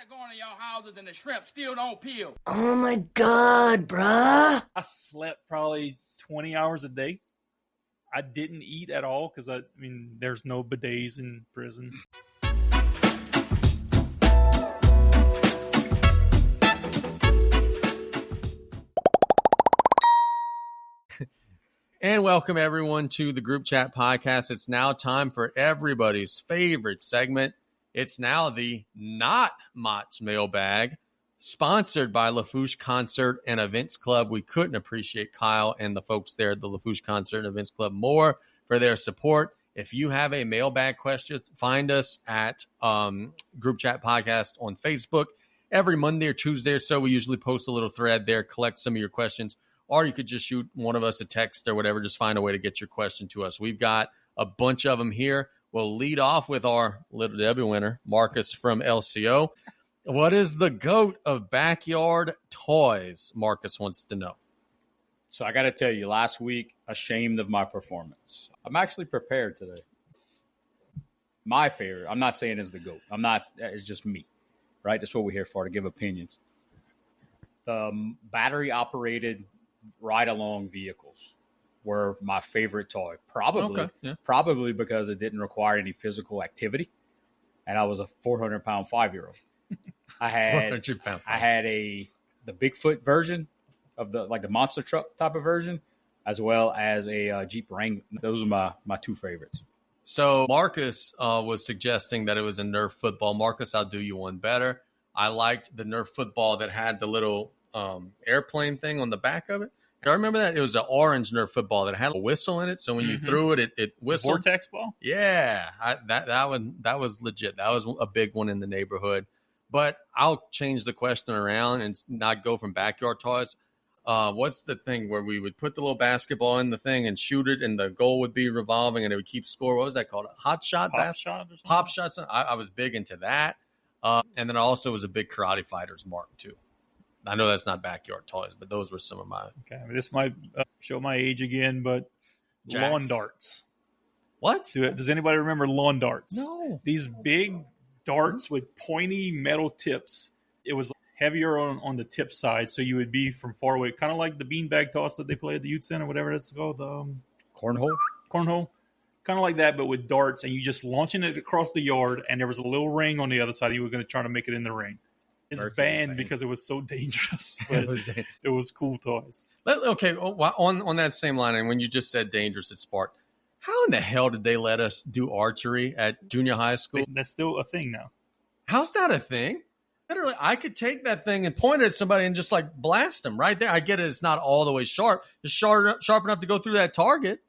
Spider going to your houses and the shrimp still don't peel. Oh my God, bruh. I slept probably 20 hours a day. I didn't eat at all because, there's no bidets in prison. And welcome, everyone, to the Group Chat Podcast. It's now time for everybody's favorite segment. It's now the Not Mott's Mailbag, sponsored by Lafourche Concert and Events Club. We couldn't appreciate Kyle and the folks there at the Lafourche Concert and Events Club more for their support. If you have a mailbag question, find us at Group Chat Podcast on Facebook. Every Monday or Tuesday or so, we usually post a little thread there, collect some of your questions. Or you could just shoot one of us a text or whatever. Just find a way to get your question to us. We've got a bunch of them here. We'll lead off with our Little Debbie winner, Marcus from LCO. What is the GOAT of backyard toys? Marcus wants to know. So I got to tell you, last week, ashamed of my performance. I'm actually prepared today. My favorite, I'm not saying is the GOAT. It's just me, right? That's what we're here for, to give opinions. The battery-operated ride-along vehicles were my favorite toy. Probably because it didn't require any physical activity, and I was a 400-pound 5-year-old. I had the Bigfoot version of the monster truck type of version, as well as a Jeep Wrangler. Those are my two favorites. So Marcus was suggesting that it was a Nerf football. Marcus, I'll do you one better. I liked the Nerf football that had the little airplane thing on the back of it. I remember that. It was an orange Nerf football that had a whistle in it. So when you threw it, it whistled. Vortex ball? Yeah, that was legit. That was a big one in the neighborhood. But I'll change the question around and not go from backyard toys. What's the thing where we would put the little basketball in the thing and shoot it, and the goal would be revolving, and it would keep score? What was that called? A hot shot? Pop shot or something? Pop shots. I was big into that. And then I also was a big Karate Fighters mark, too. I know that's not backyard toys, but those were some of my... Okay, this might show my age again, but Jacks. Lawn darts. What? Does anybody remember lawn darts? No. These big darts with pointy metal tips. It was heavier on the tip side, so you would be from far away, kind of like the beanbag toss that they play at the youth center, whatever that's called. Cornhole? Cornhole. Kind of like that, but with darts, and you just launching it across the yard, and there was a little ring on the other side. You were going to try to make it in the ring. It's banned because it was so dangerous, but it was cool toys. Okay, on that same line, and when you just said dangerous at Spark, how in the hell did they let us do archery at junior high school? That's still a thing now. How's that a thing? Literally, I could take that thing and point it at somebody and just blast them right there. I get it. It's not all the way sharp. It's sharp enough to go through that target.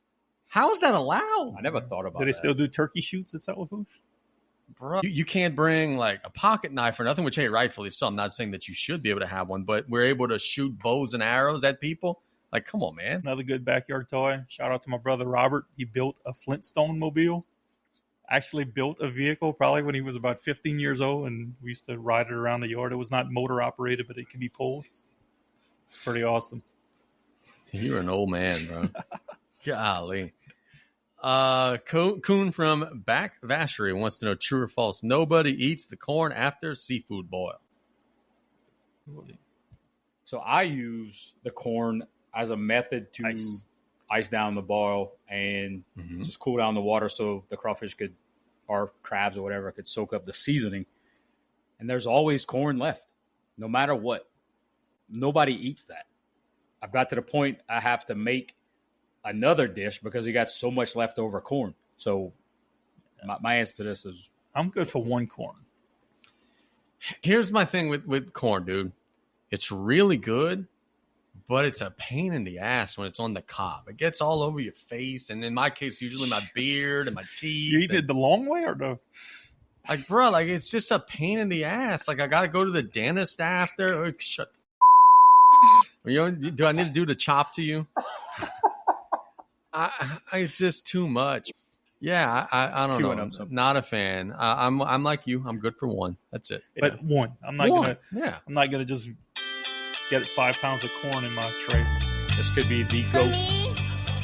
How is that allowed? I never thought about that. Do they still do turkey shoots at Lafourche? Bro, you can't bring a pocket knife or nothing, which, hey, rightfully so. I'm not saying that you should be able to have one, but we're able to shoot bows and arrows at people. Come on, man. Another good backyard toy. Shout out to my brother Robert. He built a Flintstone mobile. Actually built a vehicle probably when he was about 15 years old, and we used to ride it around the yard. It was not motor operated, but it could be pulled. It's pretty awesome. You're an old man, bro. Golly. Coon from Back Vachery wants to know true or false. Nobody eats the corn after seafood boil. So I use the corn as a method to ice down the boil and just cool down the water so the crawfish or crabs or whatever could soak up the seasoning. And there's always corn left, no matter what. Nobody eats that. I've got to the point I have to make another dish because you got so much leftover corn. So my answer to this is I'm good for one corn. Here's my thing with corn, dude. It's really good, but it's a pain in the ass when it's on the cob. It gets all over your face, and in my case, usually my beard and my teeth. You eating it the long way or no? Bro, it's just a pain in the ass. I got to go to the dentist after. Shut the do I need to do the chop to you? It's just too much. Yeah, I don't know. Not a fan. I'm like you. I'm good for one. That's it. But one. I'm not gonna just get 5 pounds of corn in my tray. This could be the For goat. me,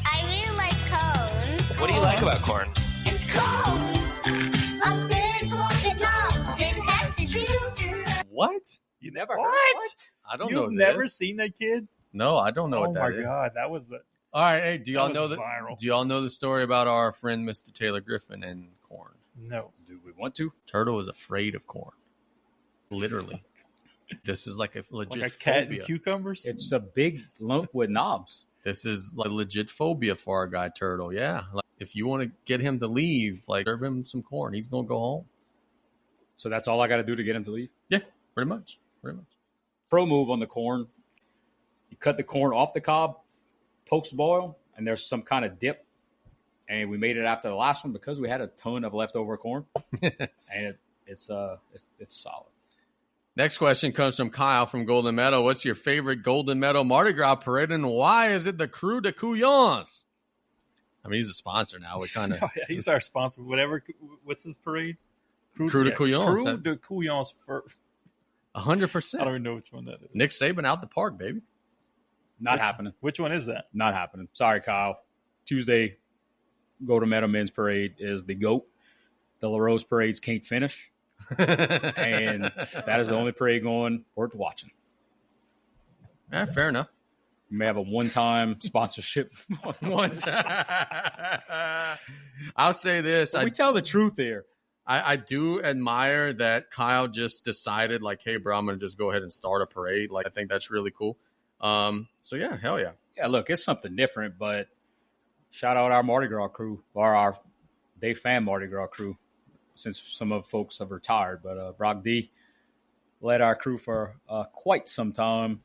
I really like corn. What do you like about corn? It's corn. A good corn that knobs didn't have to choose. What? You never heard What? what? I don't know. You've never this. seen that kid? No, I don't know Oh what that is. my God, that was the. All right, hey, do y'all That know was that? viral. Do y'all know the story about our friend Mr. Taylor Griffin and corn? No. Do we want to? Turtle is afraid of corn. Literally, this is like a legit Like a cat phobia. and cucumbers? It's a big lump with knobs. This is like legit phobia for our guy Turtle. Yeah, like if you want to get him to leave, like serve him some corn, he's gonna go home. So that's all I got to do to get him to leave? Yeah, pretty much. Pro move on the corn. You cut the corn off the cob, post boil, and there's some kind of dip. And we made it after the last one because we had a ton of leftover corn. And it's solid. Next question comes from Kyle from Golden Meadow. What's your favorite Golden Meadow Mardi Gras parade, and why is it the Crew de Couillons? I mean, he's a sponsor now. We kind of He's our sponsor. Whatever. What's his parade? Crew de Couillons. Crew de Couillons. 100%. I don't even know which one that is. Nick Saban out the park, baby. Not happening. Which one is that? Not happening. Sorry, Kyle. Tuesday, Golden Meadow Men's Parade is the GOAT. The LaRose Parades can't finish. And that is the only parade going worth watching. Yeah, fair enough. You may have a one-time sponsorship. One time. I'll say this. We tell the truth here. I do admire that Kyle just decided, like, hey, bro, I'm going to just go ahead and start a parade. Like, I think that's really cool. So, yeah, hell yeah. Yeah, look, it's something different, but shout out our Mardi Gras crew, or our Dave Fan Mardi Gras crew, since some of folks have retired. But Brock D led our crew for quite some time.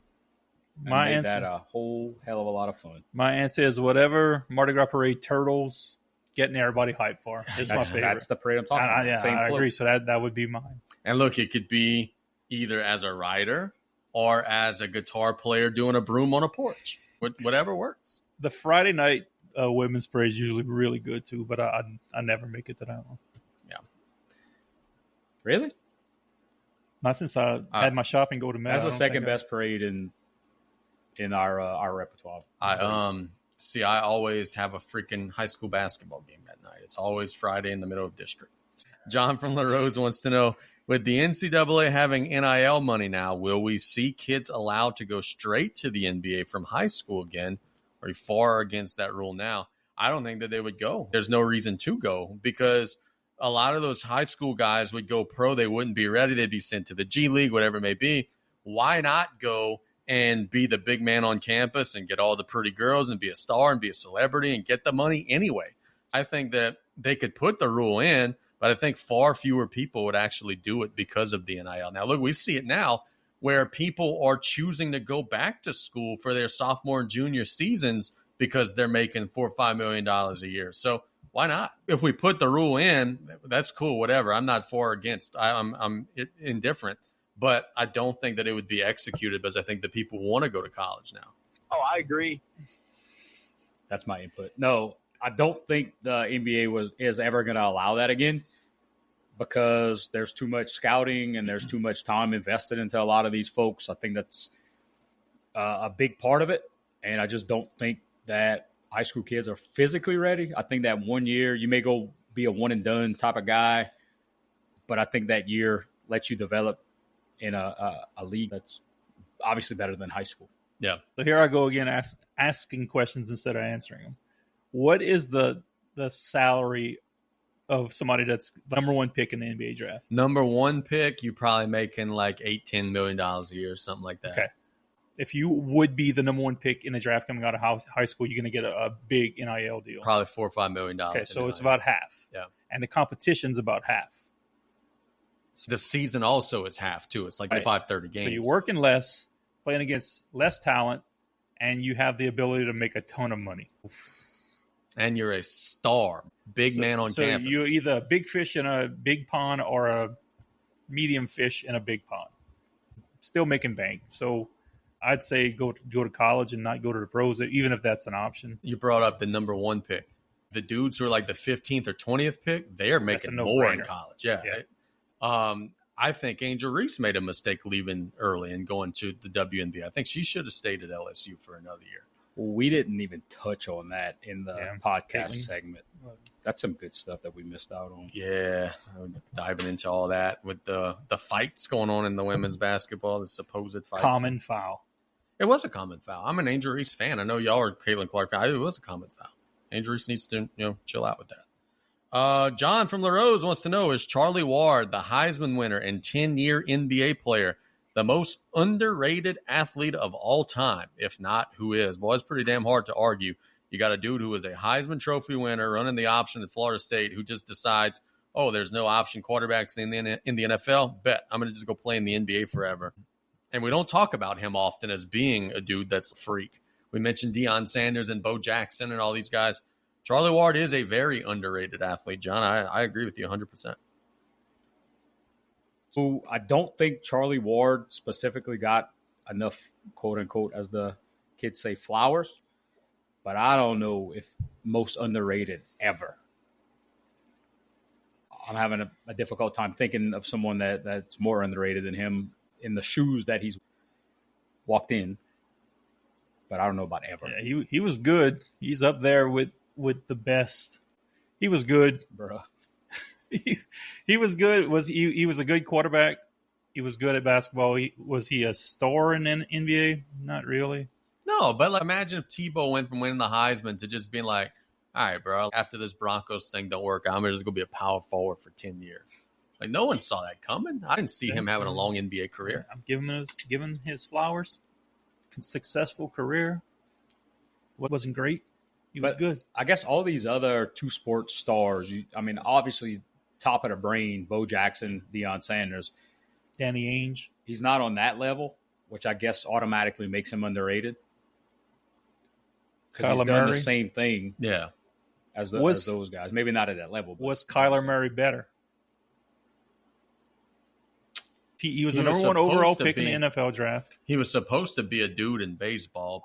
And My made answer. that a whole hell of a lot of fun. My answer is whatever Mardi Gras parade Turtles getting everybody hyped for. It's my favorite. That's the parade I'm talking about. Yeah, Same I float. agree. So that would be mine. And look, it could be either as a rider or as a guitar player doing a broom on a porch. Whatever works. The Friday night women's parade is usually really good too, but I never make it to that one. Yeah. Really? Not since I had my shopping go to Meadow. That's the I don't second think best parade in our repertoire. I always have a freaking high school basketball game that night. It's always Friday in the middle of district. John from LaRose wants to know, with the NCAA having NIL money now, will we see kids allowed to go straight to the NBA from high school again? Are you far against that rule now? I don't think that they would go. There's no reason to go because a lot of those high school guys would go pro. They wouldn't be ready. They'd be sent to the G League, whatever it may be. Why not go and be the big man on campus and get all the pretty girls and be a star and be a celebrity and get the money anyway? I think that they could put the rule in, but I think far fewer people would actually do it because of the NIL. Now, look, we see it now where people are choosing to go back to school for their sophomore and junior seasons because they're making $4 or $5 million a year. So why not? If we put the rule in, that's cool, whatever. I'm not for or against. I'm indifferent. But I don't think that it would be executed because I think that people want to go to college now. Oh, I agree. That's my input. No, I don't think the NBA is ever going to allow that again because there's too much scouting and there's too much time invested into a lot of these folks. I think that's a big part of it. And I just don't think that high school kids are physically ready. I think that 1 year you may go be a one and done type of guy, but I think that year lets you develop in a league that's obviously better than high school. Yeah. So here I go again, asking questions instead of answering them. What is the salary of somebody that's the number one pick in the NBA draft? Number one pick, you probably making like $8-10 million a year or something like that. Okay. If you would be the number one pick in the draft coming out of high school, you're going to get a big NIL deal. Probably $4 or $5 million. Okay, so it's about half. Yeah. And the competition's about half. The season also is half, too. It's like the 530 games. So you're working less, playing against less talent, and you have the ability to make a ton of money. And you're a star, big man on campus. So you're either a big fish in a big pond or a medium fish in a big pond. Still making bank. So I'd say go to college and not go to the pros, even if that's an option. You brought up the number one pick. The dudes who are like the 15th or 20th pick, they are making more in college. Yeah. I think Angel Reese made a mistake leaving early and going to the WNBA. I think she should have stayed at LSU for another year. We didn't even touch on that in the podcast Caitlin. segment. That's some good stuff that we missed out on. Yeah, diving into all that with the fights going on in the women's basketball, the supposed fights. Common foul. It was a common foul. I'm an Angel Reese fan. I know y'all are Caitlin Clark fan. It was a common foul. Angel Reese needs to chill out with that. John from LaRose wants to know, is Charlie Ward, the Heisman winner and 10-year NBA player, the most underrated athlete of all time? If not, who is? Boy, it's pretty damn hard to argue. You got a dude who was a Heisman Trophy winner running the option at Florida State who just decides, oh, there's no option quarterbacks in the NFL. Bet I'm going to just go play in the NBA forever. And we don't talk about him often as being a dude that's a freak. We mentioned Deion Sanders and Bo Jackson and all these guys. Charlie Ward is a very underrated athlete, John. I agree with you 100%. So I don't think Charlie Ward specifically got enough, quote unquote, as the kids say, flowers. But I don't know if most underrated ever. I'm having a difficult time thinking of someone that's more underrated than him in the shoes that he's walked in. But I don't know about ever. Yeah, he was good. He's up there with the best. He was good. Bruh. He was good. He was a good quarterback. He was good at basketball. Was he a star in the NBA? Not really. No, but imagine if Tebow went from winning the Heisman to just being like, all right, bro, after this Broncos thing don't work out, I'm just going to be a power forward for 10 years. Like, no one saw that coming. I didn't see him having a long NBA career. I'm giving his flowers. Successful career. What wasn't great? He was good. I guess all these other two sports stars, obviously top of the brain, Bo Jackson, Deion Sanders. Danny Ainge. He's not on that level, which I guess automatically makes him underrated. Because he's done the same thing as those guys. Maybe not at that level. Was Kyler Murray better? He was the number one overall pick in the NFL draft. He was supposed to be a dude in baseball.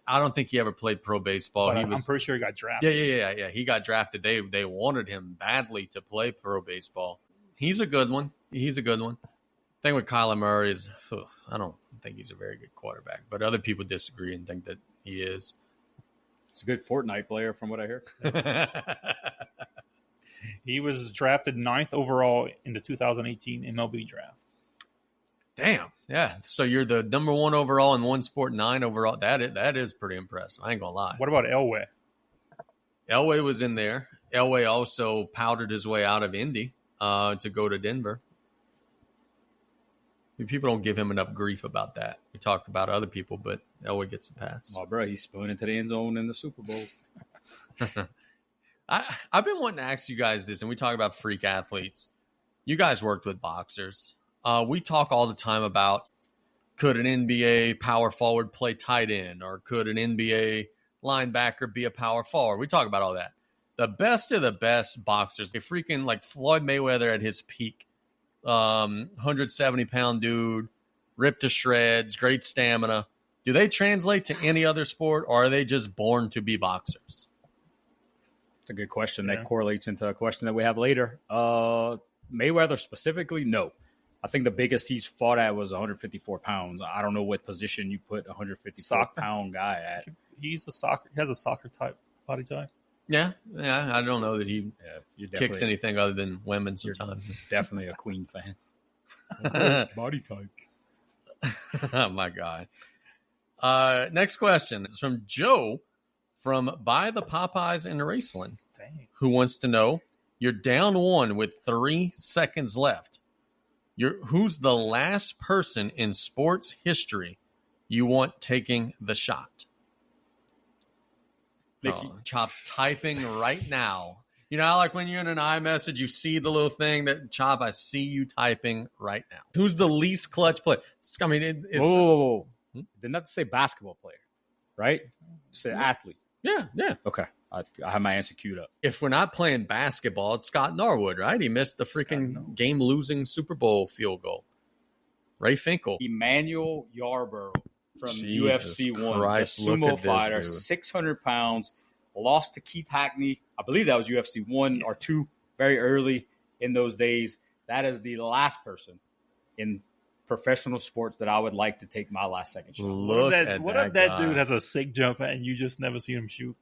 I don't think he ever played pro baseball. I'm pretty sure he got drafted. Yeah. He got drafted. They wanted him badly to play pro baseball. He's a good one. The thing with Kyler Murray is I don't think he's a very good quarterback, but other people disagree and think that he is. He's a good Fortnite player from what I hear. He was drafted 9th overall in the 2018 MLB draft. Damn. Yeah. So you're the number 1 overall in one sport, 9 overall. That is pretty impressive. I ain't going to lie. What about Elway? Elway was in there. Elway also powdered his way out of Indy to go to Denver. People don't give him enough grief about that. We talk about other people, but Elway gets a pass. Oh, bro, he spun into the end zone in the Super Bowl. I've been wanting to ask you guys this, and we talk about freak athletes. You guys worked with boxers. We talk all the time about, could an NBA power forward play tight end, or could an NBA linebacker be a power forward? We talk about all that. The best of the best boxers, they freaking like Floyd Mayweather at his peak, 170-pound dude, ripped to shreds, great stamina. Do they translate to any other sport, or are they just born to be boxers? It's a good question that correlates into a question that we have later. Mayweather specifically, no. I think the biggest he's fought at was 154 pounds. I don't know what position you put a 154-pound guy at. He has a soccer type body type. Yeah. I don't know that he kicks anything other than women sometimes. You're definitely a Queen fan. Body type. Oh, my God. Next question is from Joe from By the Popeyes in Raceland, who wants to know, you're down 1 with 3 seconds left. Who's the last person in sports history you want taking the shot? Chop's typing right now. You know, like when you're in an iMessage, you see the little thing that, Chop, I see you typing right now. Who's the least clutch player? I mean, it's... Whoa. Didn't have to say basketball player, right? Say athlete. Yeah. Okay. I have my answer queued up. If we're not playing basketball, it's Scott Norwood, right? He missed the freaking game-losing Super Bowl field goal. Ray Finkel. Emmanuel Yarborough from Jesus UFC 1. Christ, the sumo look at fighter, this dude. 600 pounds, lost to Keith Hackney. I believe that was UFC 1 or 2 very early in those days. That is the last person in professional sports that I would like to take my last second shot. Look at what that if that guy. dude has a sick jump and you just never see him shoot?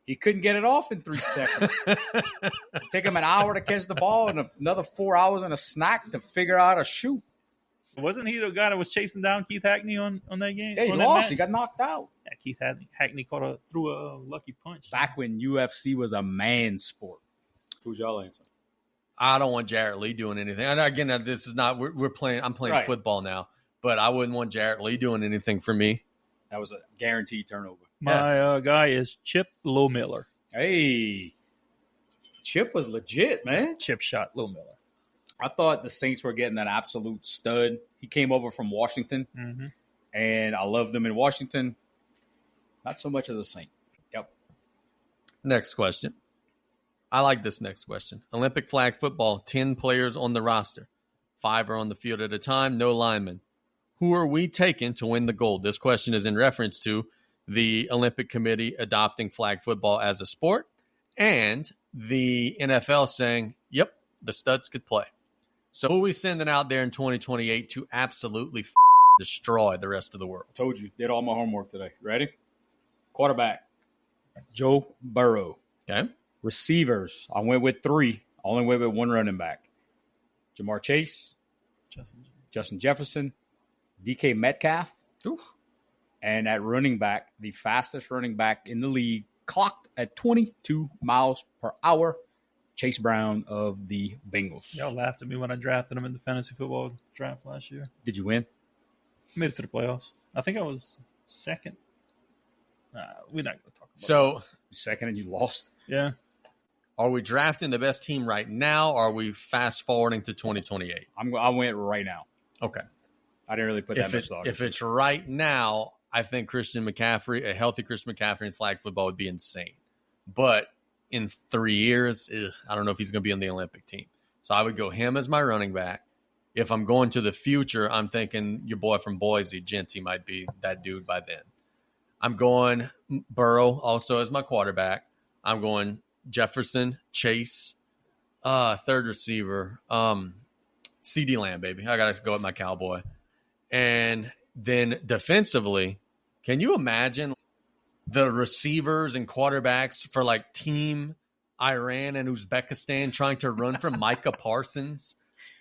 He couldn't get it off in 3 seconds. It'd take him an hour to catch the ball and another 4 hours and a snack to figure out a shoot. Wasn't he the guy that was chasing down Keith Hackney on that game? Yeah, he on that lost. match? He got knocked out. Yeah, Keith Hackney threw a lucky punch. Back when UFC was a man's sport. Who's y'all answer? I don't want Jarrett Lee doing anything. And again, this is not we're playing. I'm playing Right. football now, but I wouldn't want Jarrett Lee doing anything for me. That was a guaranteed turnover. My guy is Chip Lowmiller. Hey, Chip was legit, man. Chip shot Lowmiller. I thought the Saints were getting an absolute stud. He came over from Washington, Mm-hmm. and I loved him in Washington. Not so much as a Saint. Yep. Next question. I like this next question. Olympic flag football, 10 players on the roster. 5 are on the field at a time, no linemen. Who are we taking to win the gold? This question is in reference to the Olympic Committee adopting flag football as a sport and the NFL saying, yep, the studs could play. So who are we sending out there in 2028 to absolutely destroy the rest of the world? Told you. Did all my homework today. Ready? Quarterback, Joe Burrow. Okay. Receivers, I went with 3. I only went with 1 running back. Jamar Chase, Justin Jefferson, DK Metcalf, Ooh. and at running back, the fastest running back in the league, clocked at 22 miles per hour, Chase Brown of the Bengals. Y'all laughed at me when I drafted him in the fantasy football draft last year. Did you win? Made it to the playoffs. I think I was second. We're not going to talk about So Second and you lost? it. Yeah. are we drafting the best team right now, or are we fast forwarding to 2028? I went right now. Okay. I didn't really put that much thought. If it's right now, I think Christian McCaffrey, a healthy Christian McCaffrey in flag football would be insane. But in 3 years, I don't know if he's going to be on the Olympic team. So I would go him as my running back. If I'm going to the future, I'm thinking your boy from Boise, Genty, might be that dude by then. I'm going Burrow also as my quarterback. I'm going Jefferson, Chase, third receiver, CeeDee Lamb, baby. I got to go with my Cowboy. And then defensively, can you imagine the receivers and quarterbacks for like Team Iran and Uzbekistan trying to run from Micah Parsons?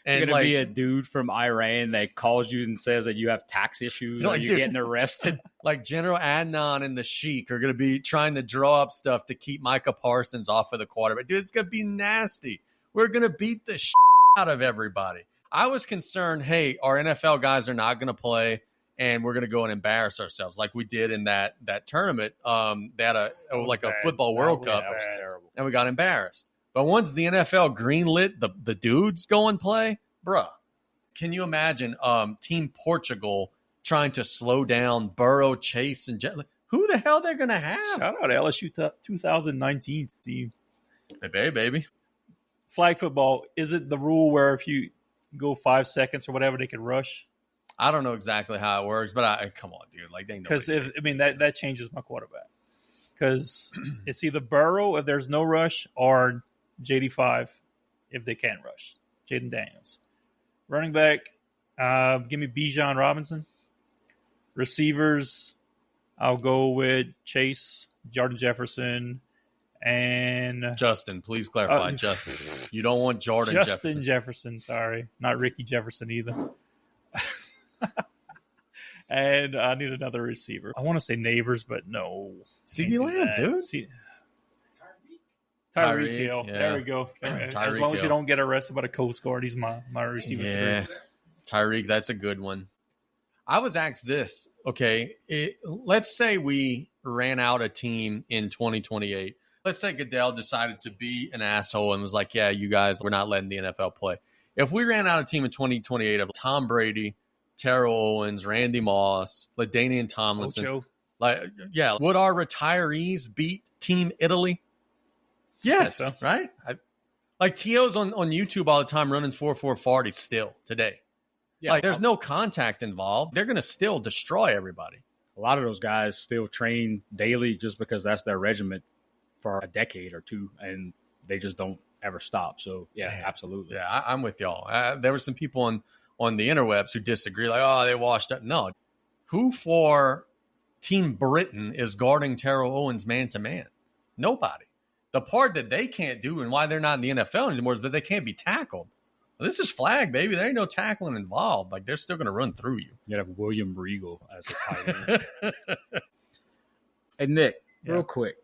You're And going to like, be a dude from Iran that calls you and says that you have tax issues No, or you're dude. getting arrested. like General Adnan and the Sheik are going to be trying to draw up stuff to keep Micah Parsons off of the quarterback. Dude, it's going to be nasty. We're going to beat the out of everybody. I was concerned, hey, our NFL guys are not going to play, and we're going to go and embarrass ourselves like we did in that tournament. They had a bad. football World Cup, That was terrible. and we got embarrassed. But once the NFL greenlit the dudes go and play, bruh, can you imagine Team Portugal trying to slow down Burrow, Chase, and who the hell they're going to have? Shout out to LSU 2019 team. Hey, baby. Flag football, is it the rule where if you go 5 seconds or whatever, they can rush? I don't know exactly how it works, but come on, dude. Like, Because that changes my quarterback. Because it's either Burrow if there's no rush or JD5 if they can rush. Jaden Daniels. Running back, give me Bijan Robinson. Receivers, I'll go with Chase, Jordan Jefferson, and Justin, please clarify. Justin. You don't want Jordan Justin Jefferson. Jefferson. Sorry, not Ricky Jefferson either. And I need another receiver. I want to say Neighbors, but no. CeeDee Can't do Lamb, that. dude. Tyreek Tyreek, Hill. yeah. There we go. As Tyreek long as you Hill. don't get arrested by the Coast Guard, he's my receiver. Yeah. Tyreek, that's a good one. I was asked this. Okay, let's say we ran out a team in 2028. Let's say Goodell decided to be an asshole and was like, yeah, you guys, we're not letting the NFL play. If we ran out a team in 2028 of Tom Brady, Terrell Owens, Randy Moss, LaDainian Tomlinson, Ocho. would our retirees beat Team Italy? Yes, so. right? Like T.O.'s on YouTube all the time running 4.40 still today. Yeah, Like, there's no contact involved. They're going to still destroy everybody. a lot of those guys still train daily just because that's their regiment for a decade or two, and they just don't ever stop. So, yeah, absolutely. Yeah, I'm with y'all. There were some people on on the interwebs who disagree, like, oh, they washed up. No. Who for Team Britain is guarding Terrell Owens man-to-man? Nobody. The part that they can't do and why they're not in the NFL anymore is that they can't be tackled. Well, this is flag, baby. There ain't no tackling involved. Like, they're still going to run through you. You have William Regal as the tight end. And Nick, real quick,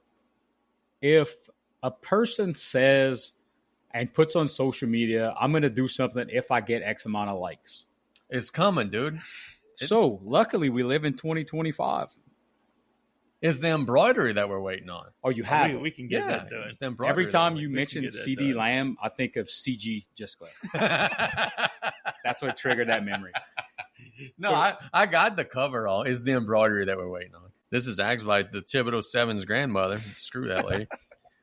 if a person says and puts on social media, I'm going to do something if I get X amount of likes. It's coming, dude. So, luckily, we live in 2025. It's the embroidery that we're waiting on. Oh, you have it. We can get that done. It's the embroidery. Every time that you mention CD done. Lamb, I think of CG Gisclair. That's what triggered that memory. No, I got the cover all. It's the embroidery that we're waiting on. This is Ags by the Thibodeau 7's grandmother. Screw that lady.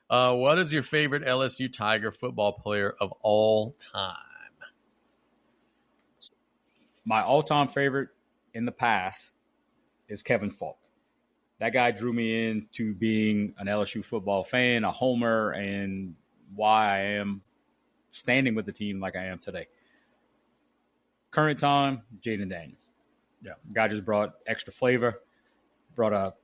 What is your favorite LSU Tiger football player of all time? My all-time favorite in the past is Kevin Falk. That guy drew me into being an LSU football fan, a homer, and why I am standing with the team like I am today. Current time, Jaden Daniels. Yeah, guy just brought extra flavor, brought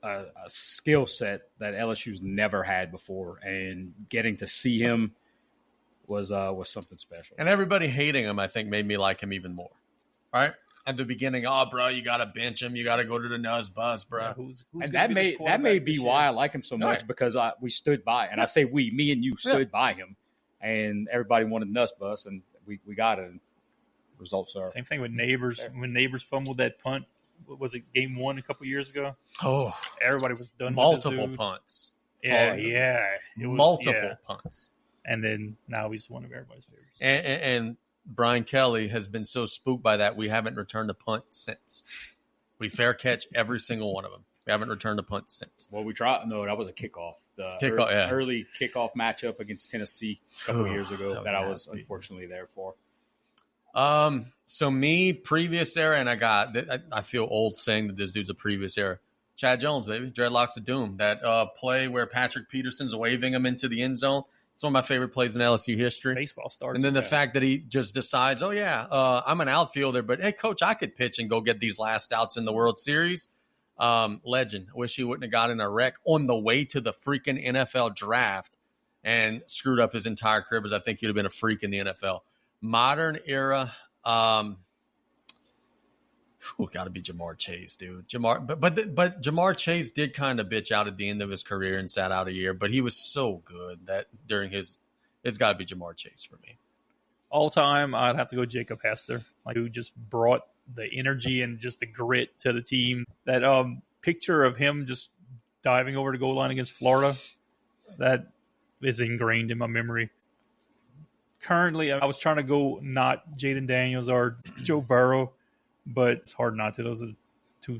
a skill set that LSU's never had before, and getting to see him was something special. And everybody hating him, I think, made me like him even more. Right? At the beginning, oh, bro, you got to bench him. You got to go to the nuzz buzz, bro. Yeah, who's and that may be why I like him so much, because we stood by. And I say we, me and you stood by him. And everybody wanted Nuss Bus, and we got it. And results are. Same thing with Neighbors. When Neighbors fumbled that punt, what was it, game 1 a couple years ago? Oh. Everybody was done multiple with this dude. punts. Yeah. It was, multiple punts. And then now he's one of everybody's favorites. And Brian Kelly has been so spooked by that, we haven't returned a punt since. We fair catch every single one of them. We haven't returned a punt since. Well, we tried. No, that was a kickoff. Early kickoff matchup against Tennessee a couple years ago that I was unfortunately there for. So me, previous era, and I feel old saying that this dude's a previous era. Chad Jones, baby. Dreadlocks of Doom. That play where Patrick Peterson's waving him into the end zone. It's one of my favorite plays in LSU history. Baseball starts. And then the fact that he just decides, I'm an outfielder, but hey, coach, I could pitch and go get these last outs in the World Series. Legend. I wish he wouldn't have gotten a wreck on the way to the freaking NFL draft and screwed up his entire career, because I think he'd have been a freak in the NFL. Modern era, got to be Jamar Chase, dude. But Jamar Chase did kind of bitch out at the end of his career and sat out a year, but he was so good that during it's got to be Jamar Chase for me. All time, I'd have to go Jacob Hester, who just brought the energy and just the grit to the team. That picture of him just diving over the goal line against Florida, that is ingrained in my memory. Currently, I was trying to go not Jaden Daniels or Joe Burrow, but it's hard not to. Those are the 2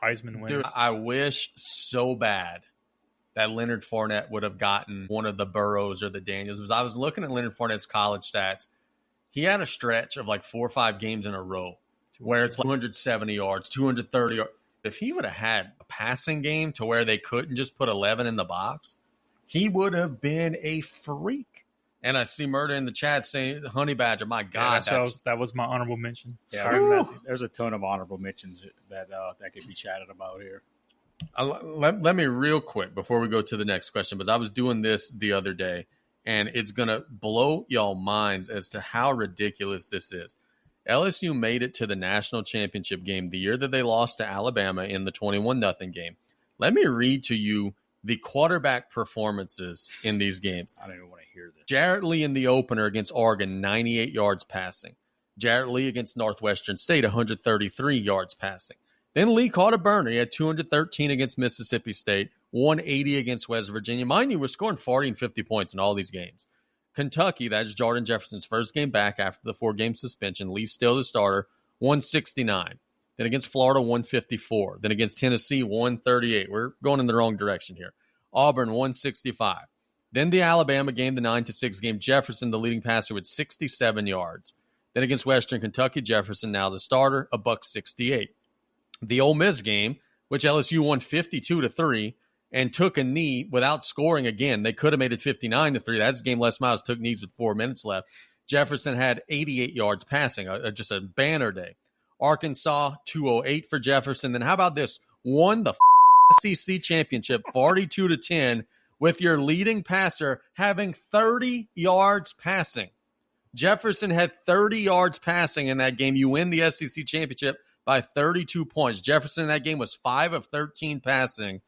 Heisman winners. Dude, I wish so bad that Leonard Fournette would have gotten one of the Burrows or the Daniels. Because I was looking at Leonard Fournette's college stats. He had a stretch of like 4 or 5 games in a row where it's like 270 yards, 230 yards. If he would have had a passing game to where they couldn't just put 11 in the box, he would have been a freak. And I see Murder in the chat saying, Honey Badger, my God. That was my honorable mention. Yeah, there's a ton of honorable mentions that could be chatted about here. Let me real quick before we go to the next question, because I was doing this the other day, and it's going to blow y'all minds as to how ridiculous this is. LSU made it to the national championship game the year that they lost to Alabama in the 21-0 game. Let me read to you the quarterback performances in these games. I don't even want to hear this. Jarrett Lee in the opener against Oregon, 98 yards passing. Jarrett Lee against Northwestern State, 133 yards passing. Then Lee caught a burner. He had 213 against Mississippi State, 180 against West Virginia. Mind you, we're scoring 40 and 50 points in all these games. Kentucky, that's Jordan Jefferson's first game back after the 4-game suspension. Lee still the starter, 169. Then against Florida, 154. Then against Tennessee, 138. We're going in the wrong direction here. Auburn, 165. Then the Alabama game, the 9-6 game. Jefferson, the leading passer, with 67 yards. Then against Western Kentucky, Jefferson, now the starter, $168. The Ole Miss game, which LSU won 52-3 and took a knee without scoring again. They could have made it 59-3. That's game less miles, took knees with 4 minutes left. Jefferson had 88 yards passing, just a banner day. Arkansas, 208 for Jefferson. Then how about this? Won the SEC championship 42-10 with your leading passer having 30 yards passing. Jefferson had 30 yards passing in that game. You win the SEC championship by 32 points. Jefferson in that game was 5 of 13 passing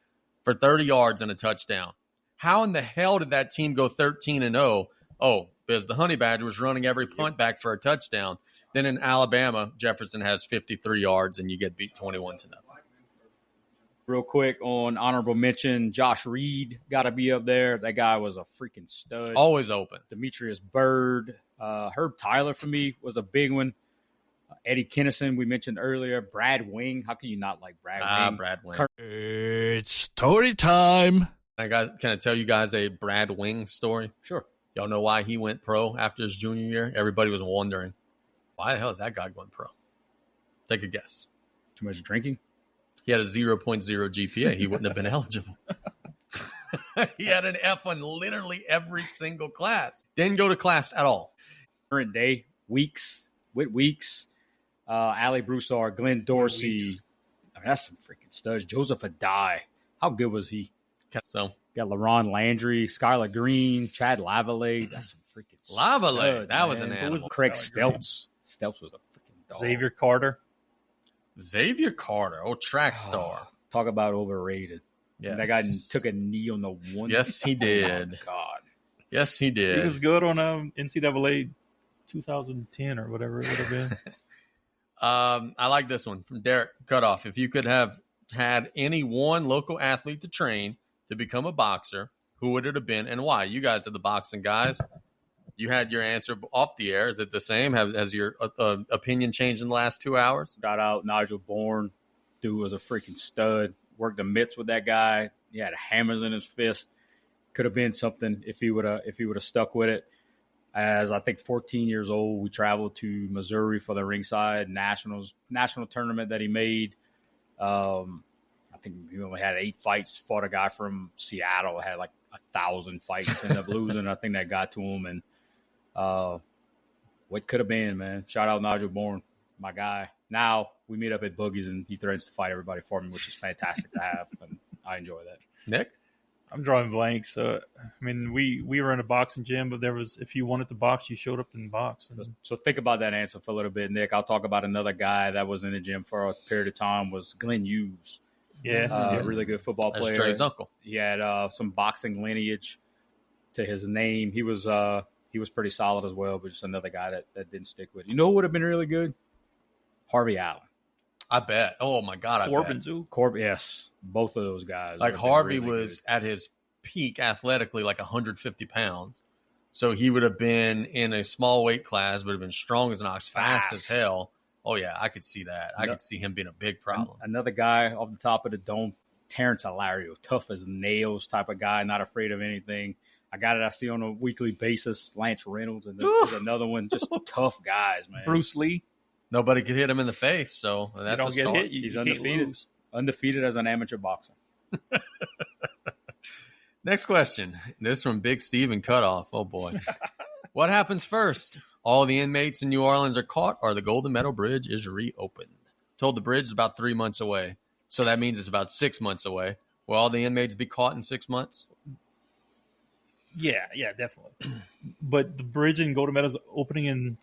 for 30 yards and a touchdown. How in the hell did that team go 13-0? Oh, because the Honey Badger was running every punt back for a touchdown. Then in Alabama, Jefferson has 53 yards and you get beat 21-0. Real quick on honorable mention, Josh Reed got to be up there. That guy was a freaking stud. Always open. Demetrius Byrd. Herb Tyler for me was a big one. Eddie Kennison, we mentioned earlier. Brad Wing. How can you not like Brad Wing? Brad Wing. It's story time. Can I tell you guys a Brad Wing story? Sure. Y'all know why he went pro after his junior year? Everybody was wondering, why the hell is that guy going pro? Take a guess. Too much drinking? He had a 0.0 GPA. He wouldn't have been eligible. He had an F on literally every single class. Didn't go to class at all. Current day, Weeks, Ali Broussard, Glenn Dorsey. I mean, that's some freaking studs. Joseph Adai. How good was he? So got LaRon Landry, Skylar Green, Chad Lavallee. That's some freaking Lavallee. studs, That was man. an Who was animal. Craig Skylar Stelz. Stelz was a freaking dog. Xavier Carter. Xavier Carter, track star. Talk about overrated. Yes. That guy took a knee on the one. Yes, he did. Oh, my God. Yes, he He did. was good on NCAA 2010 or whatever it would have been. I like this one from Derek Cutoff. If you could have had any one local athlete to train to become a boxer, who would it have been and why? You guys are the boxing guys. You had your answer off the air. Is it the same? Has your opinion changed in the last 2 hours? Shout out Nigel Bourne. Dude was a freaking stud. Worked the mitts with that guy. He had hammers in his fist. Could have been something if he would have stuck with it. As I think 14 years old, we traveled to Missouri for the ringside national tournament that he made. I think he only had 8 fights. Fought a guy from Seattle, had like 1,000 fights. Ended up losing. I think that got to him. And what could have been, man. Shout out Nigel Bourne, my guy. Now we meet up at Boogie's and he threatens to fight everybody for me, which is fantastic to have. And I enjoy that. Nick? I'm drawing blanks. I mean, we were in a boxing gym, but there was, if you wanted to box, you showed up in box. So think about that answer for a little bit, Nick. I'll talk about another guy that was in the gym for a period of time was Glenn Hughes. Yeah. Really good football That's player. Dre's uncle. He had some boxing lineage to his name. He was pretty solid as well, but just another guy that didn't stick with. You know who would have been really good? Harvey Allen. I bet. Oh, my God, I Corbin, bet. too. Yes, both of those guys. Like would have been Harvey really was good. at his peak athletically like 150 pounds. So he would have been in a small weight class, would have been strong as an ox, fast as hell. Oh, yeah, I could see that. I could see him being a big problem. Another guy off the top of the dome, Terrence Alario, tough as nails type of guy, not afraid of anything. I got it. I see on a weekly basis, Lance Reynolds, and there's another one, just tough guys, man. Bruce Lee. Nobody could hit him in the face, so that's You don't a get start. hit. He's you can't undefeated. lose. Undefeated as an amateur boxer. Next question. This from Big Steven Cutoff. Oh, boy. What happens first? All the inmates in New Orleans are caught or the Golden Meadow Bridge is reopened? Told the bridge is about 3 months away. So that means it's about 6 months away. Will all the inmates be caught in 6 months? Yeah, definitely. But the bridge in Golden Meadow's opening in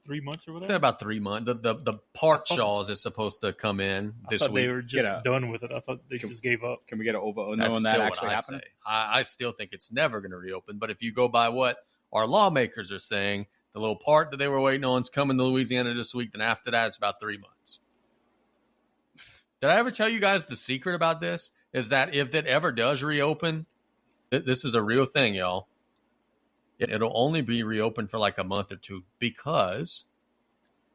3 months or Said whatever? about 3 months. The part Shaws is supposed to come in I this thought week. they were just done with it. I thought they just gave up. Can we get an over That's knowing that still actually what I happening? say. I still think it's never going to reopen. But if you go by what our lawmakers are saying, the little part that they were waiting on is coming to Louisiana this week. Then after that, it's about 3 months. Did I ever tell you guys the secret about this? Is that if that ever does reopen, this is a real thing, y'all. It'll only be reopened for like a month or two because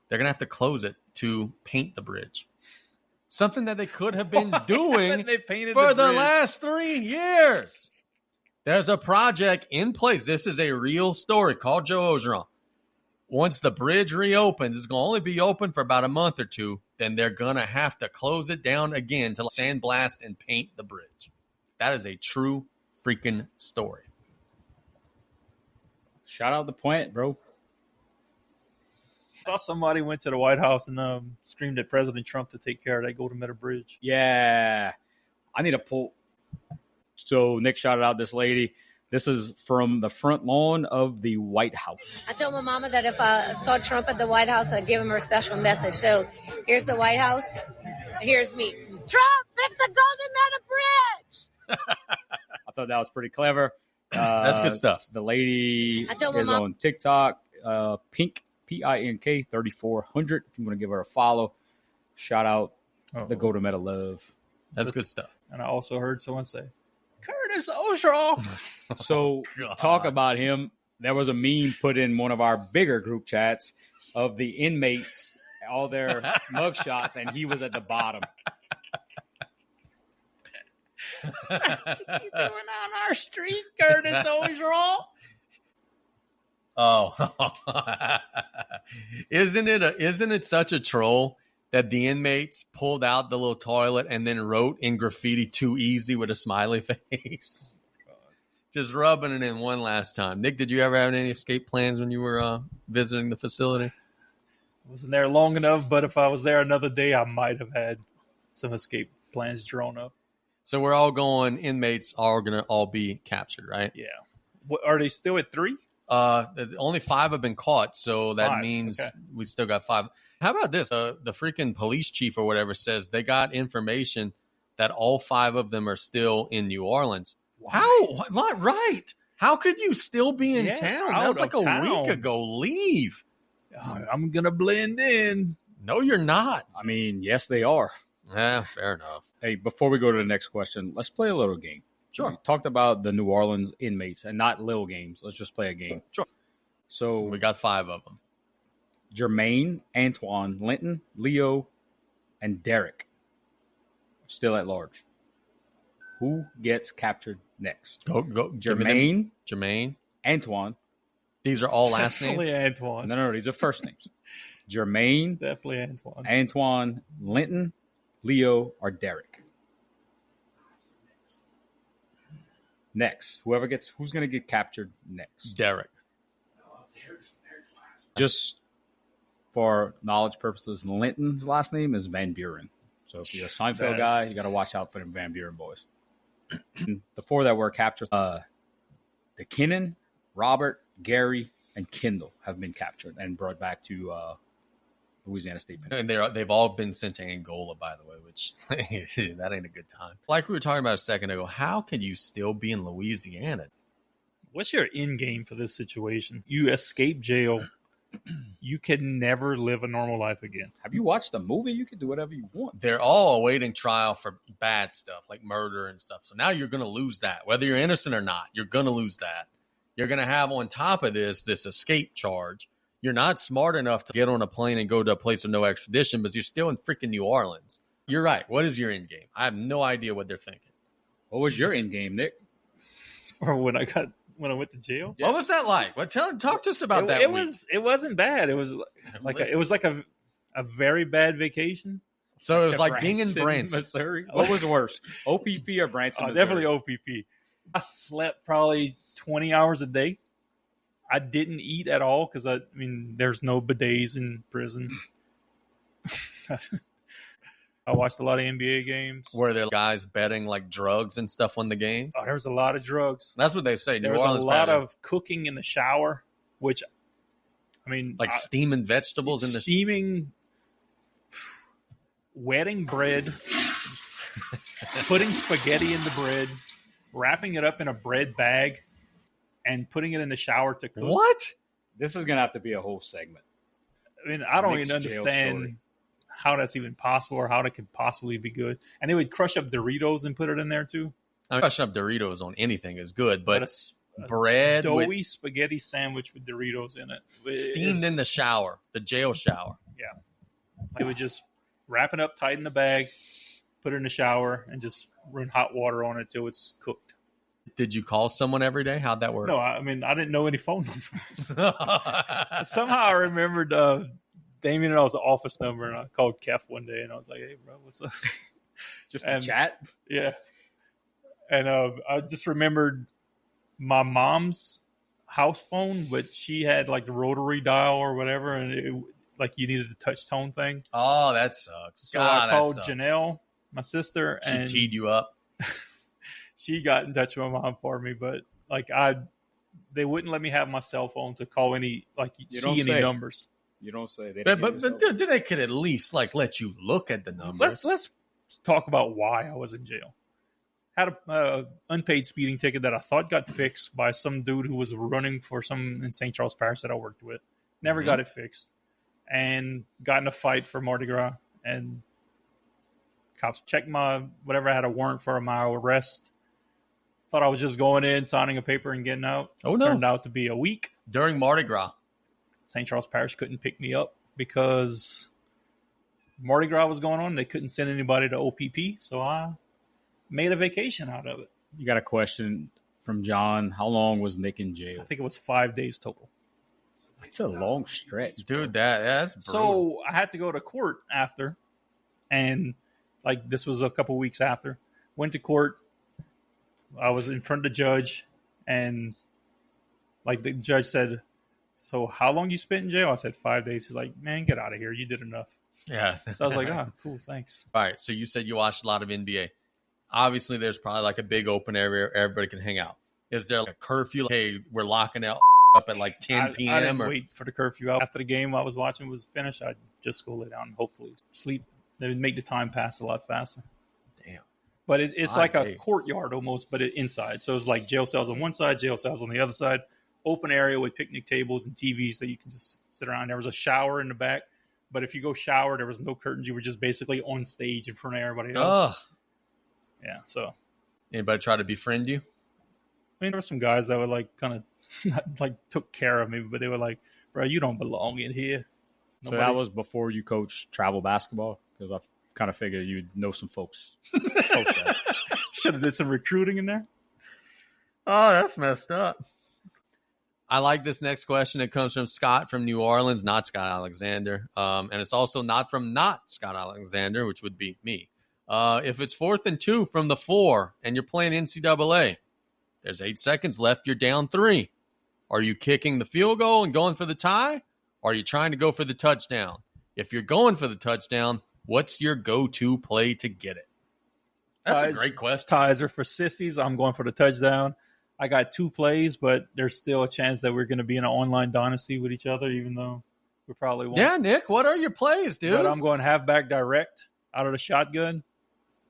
they're going to have to close it to paint the bridge. Something that they could have been doing They painted for the bridge. last 3 years. There's a project in place. This is a real story. Call Joe Ogeron. Once the bridge reopens, it's going to only be open for about a month or two. Then they're going to have to close it down again to sandblast and paint the bridge. That is a true freaking story. Shout out the plant, bro. saw somebody went to the White House and screamed at President Trump to take care of that Golden Meadow Bridge. Yeah. I need to pull. So Nick shouted out this lady. This is from the front lawn of the White House. I told my mama that if I saw Trump at the White House, I'd give him a special message. So here's the White House. Here's me. Trump, fix the Golden Meadow Bridge. I thought that was pretty clever. That's good stuff. The lady I told my is mom- on TikTok, Pink, Pink 3400. If you want to give her a follow, shout out the Golden Meadow love. That's good stuff. And I also heard someone say, Curtis Oshaw. So talk about him. There was a meme put in one of our bigger group chats of the inmates, all their mugshots, and he was at the bottom. What you doing on our street, Curtis Oshaw? Oh, isn't it such a troll that the inmates pulled out the little toilet and then wrote in graffiti "too easy" with a smiley face? Just rubbing it in one last time. Nick, did you ever have any escape plans when you were visiting the facility? Wasn't there long enough, but if I was there another day, I might have had some escape plans drawn up. So we're all going. Inmates are going to all be captured, right? Yeah. What, are they still at 3? Only 5 have been caught, so that 5, means okay. we still got 5. How about this? The freaking police chief or whatever says they got information that all 5 of them are still in New Orleans. Why? How? Not right. How could you still be in town? That was out like of a town. week ago. Leave. I'm going to blend in. No, you're not. I mean, yes, they are. Yeah, fair enough. Hey, before we go to the next question, let's play a little game. Sure. We talked about the New Orleans inmates and not little games. Let's just play a game. Sure. So We got 5 of them. Jermaine, Antoine, Linton, Leo, and Derek still at large. Who gets captured next? Go. Give me them. Jermaine, Jermaine. Antoine. These are all last names. Definitely Antoine. No, these are first names. Jermaine, Definitely Antoine. Antoine, Linton, Leo, or Derek. Next, who's going to get captured next? Derek. Just for knowledge purposes, Linton's last name is Van Buren. So if you're a Seinfeld guy, you got to watch out for them Van Buren boys. The 4 that were captured, the Kinnan, Robert, Gary, and Kendall have been captured and brought back to Louisiana State Penitentiary. And they've all been sent to Angola, by the way, which that ain't a good time. Like we were talking about a second ago, how can you still be in Louisiana? What's your end game for this situation? You escape jail. You can never live a normal life again. Have you watched the movie? You can do whatever you want. They're all awaiting trial for bad stuff, like murder and stuff. So now you're going to lose that. Whether you're innocent or not, you're going to lose that. You're going to have on top of this escape charge. You're not smart enough to get on a plane and go to a place with no extradition, but you're still in freaking New Orleans. You're right. What is your end game? I have no idea what they're thinking. What was your end game, Nick? Or when I went to jail. What was that like? Talk to us about that. It wasn't bad. It was like a very bad vacation. So it was like being in Branson, Missouri. What was worse, OPP or Branson? Missouri? Definitely OPP. I slept probably 20 hours a day. I didn't eat at all because there's no bidets in prison. I watched a lot of NBA games. Were there guys betting like drugs and stuff on the games? Oh, there was a lot of drugs. That's what they say. There was a lot of cooking in the shower, which, like steaming vegetables in the steaming, wetting bread, putting spaghetti in the bread, wrapping it up in a bread bag, and putting it in the shower to cook. What? This is gonna have to be a whole segment. I don't Nick's even jail understand story. how that's even possible or how that could possibly be good. And they would crush up Doritos and put it in there too. Crushing up Doritos on anything is good, but a bread doughy with spaghetti sandwich with Doritos in it. steamed in the shower, the jail shower. Yeah. They would just wrap it up tight in the bag, put it in the shower, and just run hot water on it till it's cooked. Did you call someone every day? How'd that work? No, I didn't know any phone numbers. Somehow I remembered Damien and I was the office number, and I called Kef one day, and I was like, "Hey, bro, what's up?" Just a chat. Yeah. And I just remembered my mom's house phone, but she had like the rotary dial or whatever, and like you needed a touch tone thing. Oh, that sucks. So I called Janelle, my sister, She and teed you up. she got in touch with my mom for me. But like they wouldn't let me have my cell phone to call any numbers. You don't say. But they could at least like let you look at the numbers. Let's talk about why I was in jail. Had a unpaid speeding ticket that I thought got fixed by some dude who was running for some in St. Charles Parish that I worked with. Never got it fixed, and got in a fight for Mardi Gras. And cops checked my whatever. I had a warrant for my arrest. Thought I was just going in, signing a paper, and getting out. Oh no! Turned out to be a week during Mardi Gras. St. Charles Parish couldn't pick me up because Mardi Gras was going on. They couldn't send anybody to OPP, so I made a vacation out of it. You got a question from John. How long was Nick in jail? I think it was 5 days total. It's a long stretch, dude. That's brutal. So I had to go to court after, and like this was a couple weeks after. Went to court. I was in front of the judge, and like the judge said, "So how long you spent in jail?" I said 5 days. He's like, "Man, get out of here. You did enough." Yeah. So I was like, "Oh, cool, thanks." All right. So you said you watched a lot of NBA. Obviously, there's probably like a big open area everybody can hang out. Is there like a curfew? Hey, we're locking out up at like 10 p.m. I didn't wait for the curfew. After the game I was watching was finished, I'd just go lay down and hopefully sleep. They would make the time pass a lot faster. Damn. But it's like a courtyard almost, but inside. So it's like jail cells on one side, jail cells on the other side. Open area with picnic tables and TVs that you can just sit around. There was a shower in the back. But if you go shower, there was no curtains. You were just basically on stage in front of everybody else. Ugh. Yeah, so. Anybody try to befriend you? I mean, there were some guys that were like kind of like took care of me, but they were like, "Bro, you don't belong in here." So that was before you coached travel basketball? Because I kind of figured you'd know some folks. Should have did some recruiting in there. Oh, that's messed up. I like this next question. It comes from Scott from New Orleans, not Scott Alexander. And it's also not from not Scott Alexander, which would be me. If it's 4th and 2 from the 4 and you're playing NCAA, there's 8 seconds left. You're down 3. Are you kicking the field goal and going for the tie? Or are you trying to go for the touchdown? If you're going for the touchdown, what's your go-to play to get it? That's a great question. Ties are for sissies. I'm going for the touchdown. I got 2 plays, but there's still a chance that we're going to be in an online dynasty with each other, even though we probably won't. Yeah, Nick, what are your plays, dude? But I'm going halfback direct out of the shotgun.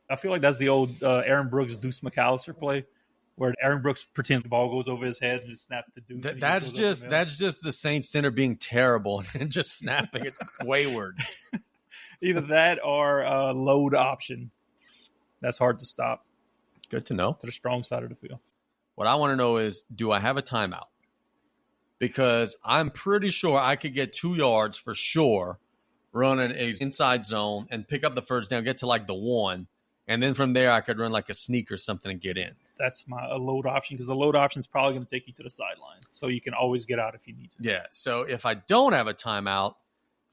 I feel like that's the old Aaron Brooks, Deuce McAllister play, where Aaron Brooks pretends the ball goes over his head and just snaps to Deuce. That's just the Saints center being terrible and just snapping it wayward. Either that or a load option. That's hard to stop. Good to know. To the strong side of the field. What I want to know is, do I have a timeout? Because I'm pretty sure I could get 2 yards for sure running a inside zone and pick up the first down, get to like the 1. And then from there, I could run like a sneak or something and get in. That's a load option because the load option is probably going to take you to the sideline. So you can always get out if you need to. Yeah. So if I don't have a timeout,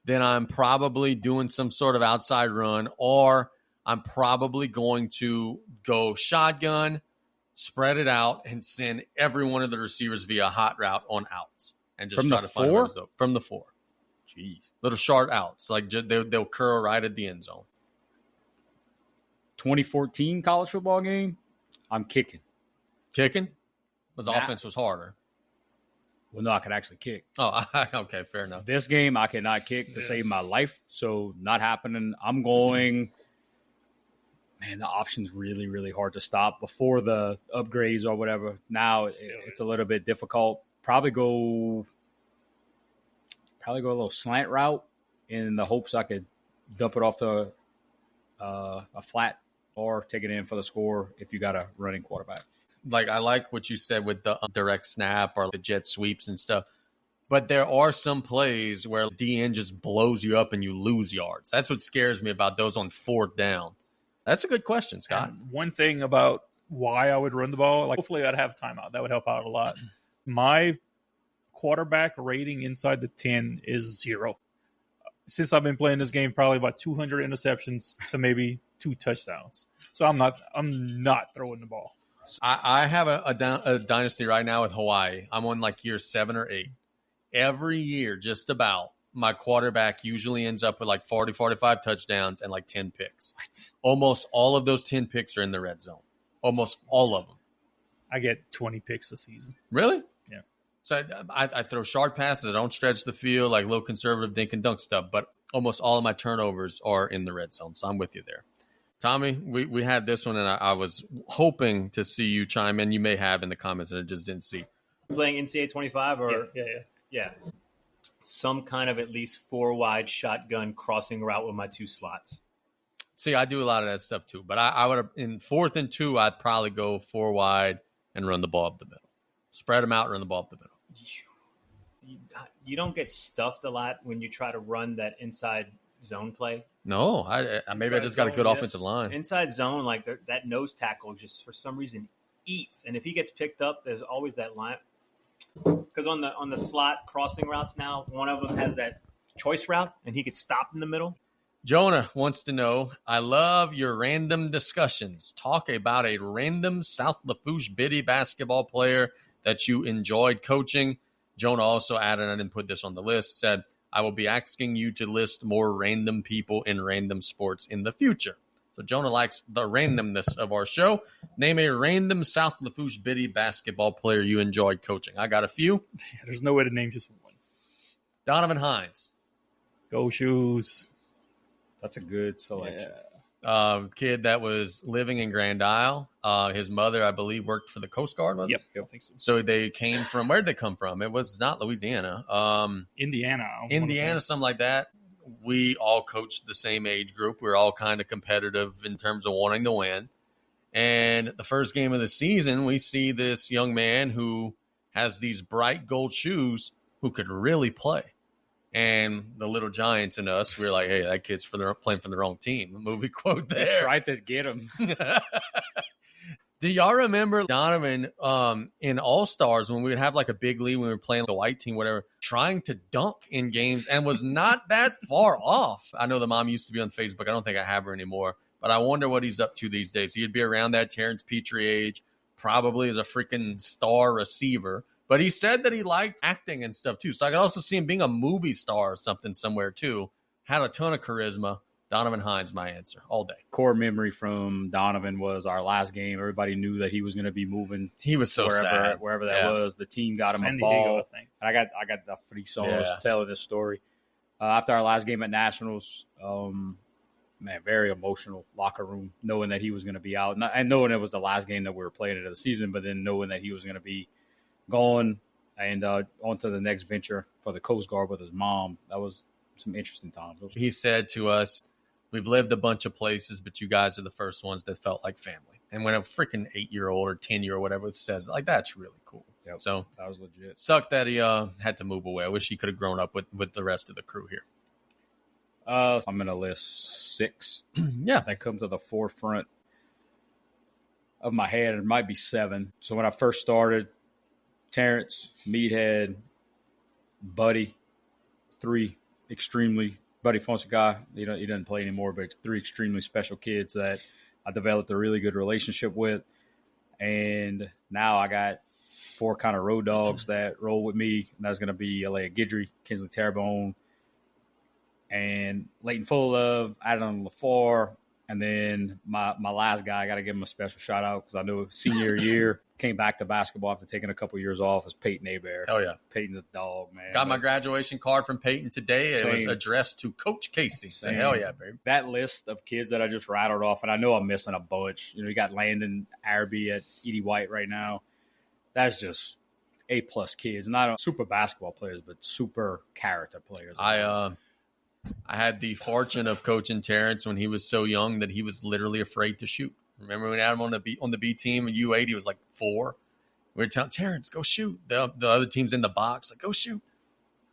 then I'm probably doing some sort of outside run, or I'm probably going to go shotgun, spread it out, and send every one of the receivers via hot route on outs. And just try to find runs from the 4. Jeez. Little short outs. Like they'll curl right at the end zone. 2014 college football game, I'm kicking. Kicking? Because offense was harder. Well, no, I could actually kick. Oh, okay, fair enough. This game, I cannot kick to save my life, so not happening. I'm going, man, the option's really, really hard to stop before the upgrades or whatever. Now it's a little bit difficult. Probably go a little slant route in the hopes I could dump it off to a flat or take it in for the score if you got a running quarterback. Like, I like what you said with the direct snap or the jet sweeps and stuff. But there are some plays where DN just blows you up and you lose yards. That's what scares me about those on 4th down. That's a good question, Scott. And one thing about why I would run the ball, like hopefully I'd have timeout. That would help out a lot. My quarterback rating inside the 10 is 0. Since I've been playing this game, probably about 200 interceptions to maybe 2 touchdowns. So I'm not throwing the ball. I have a dynasty right now with Hawaii. I'm on like year 7 or 8. Every year, just about, my quarterback usually ends up with like 40, 45 touchdowns and like 10 picks. What? Almost all of those 10 picks are in the red zone. Almost all of them. I get 20 picks a season. Really? Yeah. So I throw short passes. I don't stretch the field, like low conservative dink and dunk stuff, but almost all of my turnovers are in the red zone. So I'm with you there. Tommy, we had this one, and I was hoping to see you chime in. You may have in the comments, and I just didn't see. Playing NCAA 25 or Yeah. Some kind of at least 4 wide shotgun crossing route with my 2 slots. See, I do a lot of that stuff too, but I would have in 4th and 2, I'd probably go 4 wide and run the ball up the middle. Spread them out, run the ball up the middle. You don't get stuffed a lot when you try to run that inside zone play. No, maybe I just got a good offensive line. Inside zone, like that nose tackle just for some reason eats. And if he gets picked up, there's always that line. Because on the slot crossing routes now, one of them has that choice route, and he gets stopped in the middle. Jonah wants to know, I love your random discussions. Talk about a random South Lafourche Biddy basketball player that you enjoyed coaching. Jonah also added, I didn't put this on the list, said, I will be asking you to list more random people in random sports in the future. So Jonah likes the randomness of our show. Name a random South Lafourche Biddy basketball player you enjoyed coaching. I got a few. There's no way to name just one. Donovan Hines. Go Shoes. That's a good selection. Kid that was living in Grand Isle. His mother, I believe, worked for the Coast Guard. Yep, I think so. So they came from, where'd they come from? It was not Louisiana. Indiana, something like that. We all coached the same age group. We were all kind of competitive in terms of wanting to win. And the first game of the season, we see this young man who has these bright gold shoes who could really play. And the little giants in us, we were like, hey, that kid's playing for the wrong team. Movie quote there. They tried to get him. Do y'all remember Donovan in All-Stars when we would have like a big lead when we were playing the white team, whatever, trying to dunk in games and was not that far off? I know the mom used to be on Facebook. I don't think I have her anymore. But I wonder what he's up to these days. He'd be around that Terrence Petrie age, probably as a freaking star receiver. But he said that he liked acting and stuff too. So I could also see him being a movie star or something somewhere too. Had a ton of charisma. Donovan Hines, my answer, all day. Core memory from Donovan was our last game. Everybody knew that he was going to be moving. He was so sad. Wherever that was. The team got him San a ball. Diego, I think. And I got the free songs telling this story. After our last game at Nationals, very emotional locker room, knowing that he was going to be out. And knowing it was the last game that we were playing into the season, but then knowing that he was going to be gone and on to the next venture for the Coast Guard with his mom. That was some interesting times. He said to us, we've lived a bunch of places, but you guys are the first ones that felt like family. And when a freaking 8-year-old or 10-year or whatever says, like, that's really cool. Yep, so that was legit. Sucked that he had to move away. I wish he could have grown up with the rest of the crew here. I'm going to list 6. Yeah. That come to the forefront of my head. It might be 7. So when I first started, Terrence, Meathead, Buddy, 3 extremely Buddy Fonseca, he doesn't play anymore, but 3 extremely special kids that I developed a really good relationship with. And now I got 4 kind of road dogs that roll with me. And that's going to be L.A. Guidry, Kinsley Terrebonne, and Leighton Full-Love, Adam LaFleur. And then my last guy, I got to give him a special shout out because I know senior year came back to basketball after taking a couple years off, is Peyton Hebert. Oh, yeah. Peyton's a dog, man. Got my graduation card from Peyton today. It was addressed to Coach Casey. Say, hell yeah, baby. That list of kids that I just rattled off, and I know I'm missing a bunch. You got Landon Araby at Edie White right now. That's just A-plus kids. Not super basketball players, but super character players. I had the fortune of coaching Terrence when he was so young that he was literally afraid to shoot. Remember when we had him on the B team in U8, he was like 4. We were telling Terrence, go shoot. The other team's in the box, like, go shoot.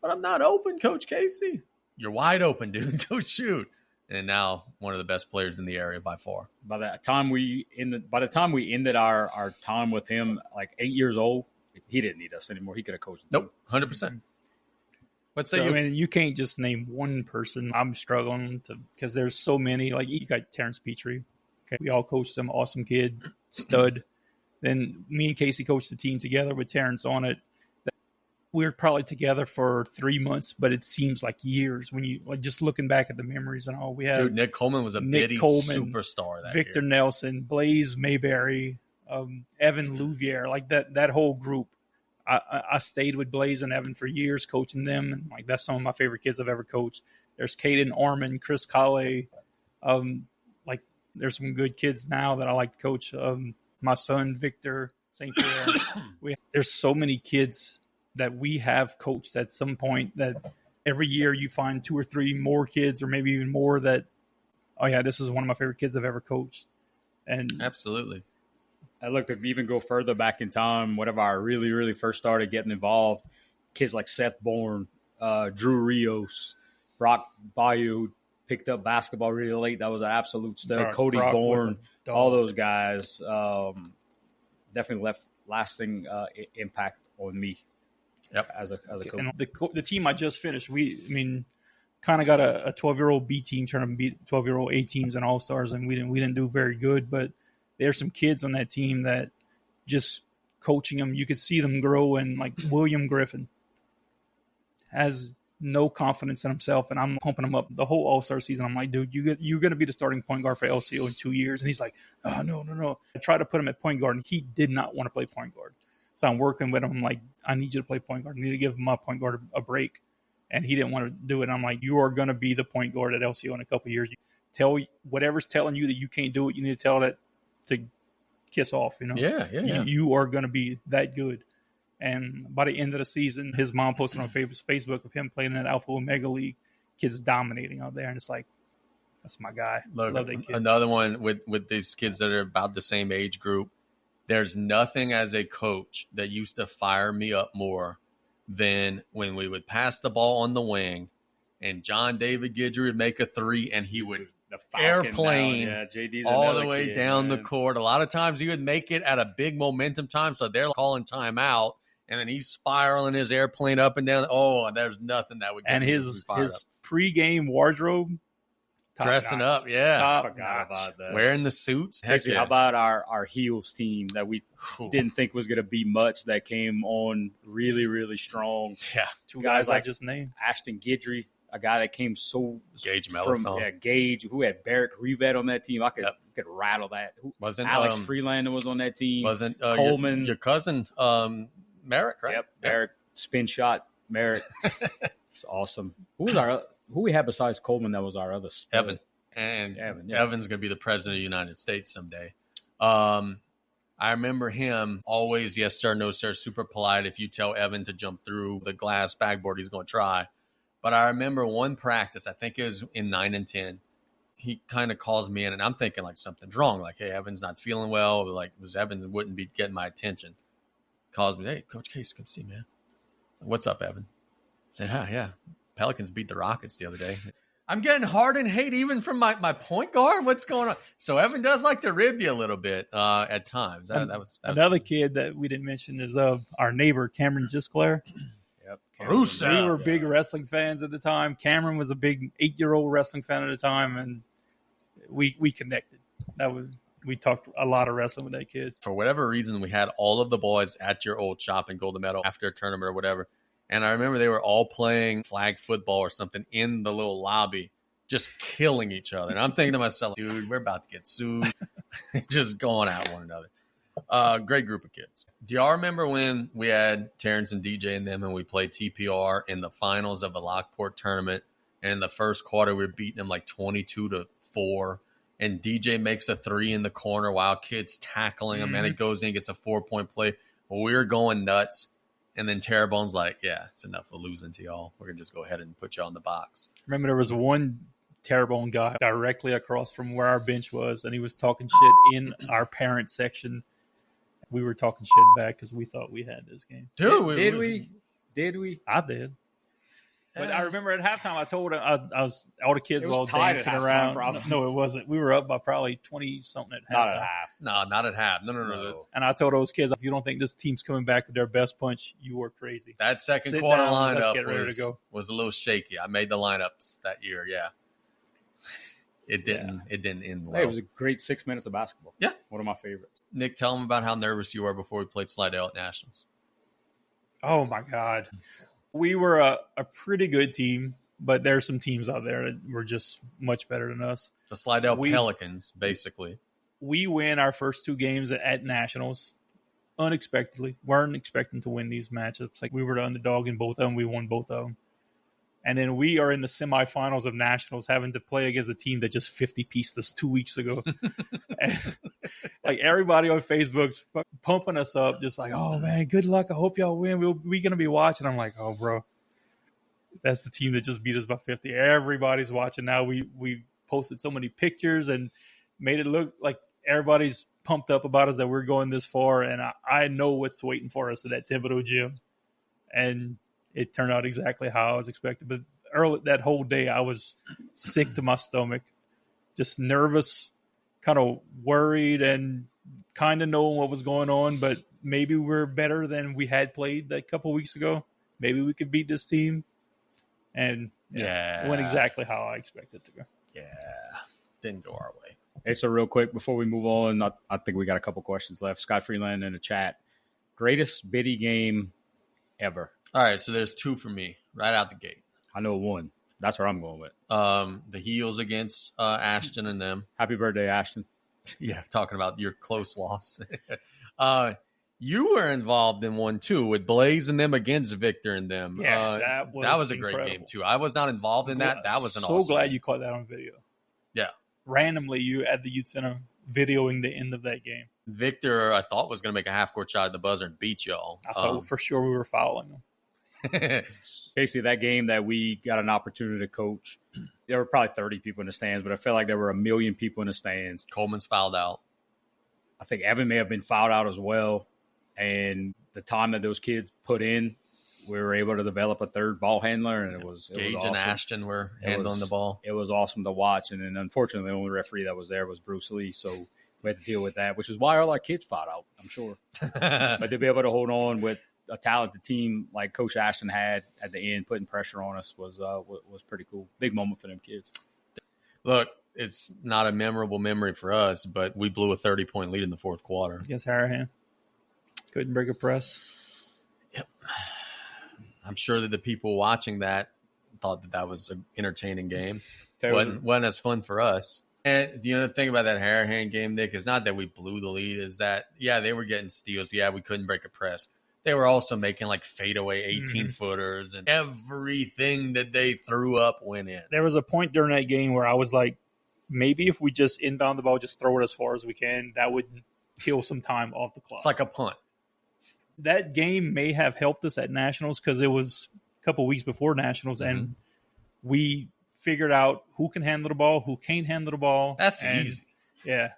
But I'm not open, Coach Casey. You're wide open, dude. Go shoot. And now one of the best players in the area by far. By the time we ended our time with him, like 8 years old, he didn't need us anymore. He could have coached. Nope, 100%. Let's say so, I mean, you can't just name one person. I'm struggling because there's so many. Like, you got Terrence Petrie. Okay, we all coached some awesome kid, stud. Then me and Casey coached the team together with Terrence on it. we were probably together for 3 months, but it seems like years when you like just looking back at the memories and all. We had Dude, Nick Coleman was a bitty superstar that Victor year. Nelson, Blaze Mayberry, Evan Louvier, like that whole group. I stayed with Blaze and Evan for years, coaching them, and like that's some of my favorite kids I've ever coached. There's Caden Orman, Chris Colley, like there's some good kids now that I like to coach. My son Victor St. Pierre. There's so many kids that we have coached at some point that every year you find 2 or 3 more kids, or maybe even more, that, oh yeah, this is one of my favorite kids I've ever coached. And absolutely. I look to even go further back in time, whenever I really, really first started getting involved, kids like Seth Bourne, Drew Rios, Brock Bayou picked up basketball really late. That was an absolute stud. Cody Bourne, all those guys definitely left lasting impact on me. Yep. As a coach. And the team I just finished, kind of got a 12-year-old B team trying to beat 12-year-old A teams and all-stars, and we didn't do very good, but there's some kids on that team that just coaching them, you could see them grow. And like William Griffin has no confidence in himself, and I'm pumping him up the whole all-star season. I'm like, dude, you're going to be the starting point guard for LCO in 2 years. And he's like, oh, no. I tried to put him at point guard, and he did not want to play point guard. So I'm working with him. I'm like, I need you to play point guard. I need to give my point guard a break. And he didn't want to do it. And I'm like, you are going to be the point guard at LCO in a couple of years. Tell whatever's telling you that you can't do it, you need to tell that to kiss off, Yeah. You are going to be that good. And by the end of the season, his mom posted on Facebook of him playing in the Alpha Omega League, kids dominating out there. And it's like, that's my guy. Look, love that kid. Another one with these kids that are about the same age group. There's nothing as a coach that used to fire me up more than when we would pass the ball on the wing and John David Guidry would make a 3 and he would airplane all the way down the court. A lot of times he would make it at a big momentum time, so they're calling timeout, and then he's spiraling his airplane up and down. Oh, there's nothing that would get and his pregame wardrobe, dressing up, I forgot about that. Wearing the suits. Actually, how about our heels team that we didn't think was going to be much, that came on really, really strong? Yeah, 2 guys like I just named. Ashton Guidry, a guy that came Gage Melisson. Gage, who had Barrett Revet on that team. I could rattle that. Wasn't Alex Freelander was on that team. Wasn't Coleman, your cousin Merrick, right? Yep, Merrick, spin shot, Merrick. It's awesome. Who we had besides Coleman that was our other stud? Evan. And Evan, Evan's going to be the president of the United States someday. I remember him always, yes, sir, no, sir, super polite. If you tell Evan to jump through the glass backboard, he's going to try. But I remember one practice, I think it was in 9 and 10, he kind of calls me in, and I'm thinking like something's wrong. Like, hey, Evan's not feeling well. Like, Evan wouldn't be getting my attention. Calls me, hey, Coach Case, come see me, man. What's up, Evan? I said, hi, yeah. Pelicans beat the Rockets the other day. I'm getting hard and hate even from my point guard. What's going on? So Evan does like to rib you a little bit at times. That was another kid that we didn't mention is our neighbor, Cameron Gisclair. We were big wrestling fans at the time. Cameron was a big 8-year-old wrestling fan at the time, and we connected. We talked a lot of wrestling with that kid. For whatever reason, we had all of the boys at your old shop in Golden Meadow after a tournament or whatever. And I remember they were all playing flag football or something in the little lobby, just killing each other. And I'm thinking to myself, dude, we're about to get sued. Just going at one another. Great group of kids. Do y'all remember when we had Terrence and DJ and them and we played TPR in the finals of the Lockport tournament? And in the first quarter, we were beating them like 22-4. And DJ makes a 3 in the corner while kids tackling him. And it goes in, gets a 4-point play. Well, we were going nuts. And then Terrebone's like, yeah, it's enough of losing to y'all. We're going to just go ahead and put you on the box. Remember, there was one Terrebonne guy directly across from where our bench was, and he was talking shit in our parent section. We were talking shit back because we thought we had this game. Dude, Did we? I did. But I remember at halftime, I told I was all the kids were all dancing around. No, it wasn't. We were up by probably 20-something at halftime. Not at half. No, not at half. No. And I told those kids, if you don't think this team's coming back with their best punch, you are crazy. That second quarter lineup was a little shaky. I made the lineups that year, yeah. It didn't end well. Hey, it was a great 6 minutes of basketball. Yeah. One of my favorites. Nick, tell them about how nervous you were before we played Slidell at Nationals. Oh, my God. We were a pretty good team, but there's some teams out there that were just much better than us. The Slidell Pelicans, basically. We win our first 2 games at Nationals unexpectedly. Weren't expecting to win these matchups. Like, we were the underdog in both of them. We won both of them. And then we are in the semifinals of Nationals having to play against a team that just 50-pieced us 2 weeks ago. And, like, everybody on Facebook's pumping us up, just like, oh, man, good luck. I hope y'all win. We're going to be watching. I'm like, oh, bro, that's the team that just beat us by 50. Everybody's watching now. We posted so many pictures and made it look like everybody's pumped up about us that we're going this far. And I know what's waiting for us at that Thibodeau gym. And it turned out exactly how I was expecting. But early that whole day, I was sick to my stomach, just nervous, kind of worried, and kind of knowing what was going on. But maybe we're better than we had played that couple weeks ago. Maybe we could beat this team. And it went exactly how I expected it to go. Yeah, didn't go our way. Hey, so real quick before we move on, I think we got a couple questions left. Scott Freeland in the chat. Greatest biddy game ever. All right, so there's 2 for me right out the gate. I know 1. That's where I'm going with. The Heels against Ashton and them. Happy birthday, Ashton. Yeah, talking about your close loss. You were involved in one, too, with Blaze and them against Victor and them. Yeah, that was a great game, too. I was not involved in that. That was an so awesome glad game. You caught that on video. Yeah. Randomly, you at the youth center videoing the end of that game. Victor, I thought, was going to make a half-court shot at the buzzer and beat y'all. I thought for sure we were fouling them. Basically, that game that we got an opportunity to coach, there were probably 30 people in the stands, but I felt like there were 1 million people in the stands. Coleman's fouled out. I think Evan may have been fouled out as well. And the time that those kids put in, we were able to develop a third ball handler, and it was Gage awesome. and Ashton were handling the ball. It was awesome to watch. And then, unfortunately, the only referee that was there was Bruce Lee, so we had to deal with that, which is why all our kids fought out, I'm sure. But to be able to hold on with a talented team like Coach Ashton had at the end, putting pressure on us was pretty cool. Big moment for them kids. Look, it's not a memorable memory for us, but we blew a 30-point lead in the 4th quarter. Against Harahan. Couldn't break a press. Yep. I'm sure that the people watching that thought that was an entertaining game. Wasn't as fun for us. And the other thing about that Harahan game, Nick, is not that we blew the lead, is that, yeah, they were getting steals. Yeah, we couldn't break a press. They were also making like fadeaway 18-footers, and everything that they threw up went in. There was a point during that game where I was like, maybe if we just inbound the ball, just throw it as far as we can, that would kill some time off the clock. It's like a punt. That game may have helped us at Nationals because it was a couple weeks before Nationals, and we figured out who can handle the ball, who can't handle the ball. That's easy. Yeah.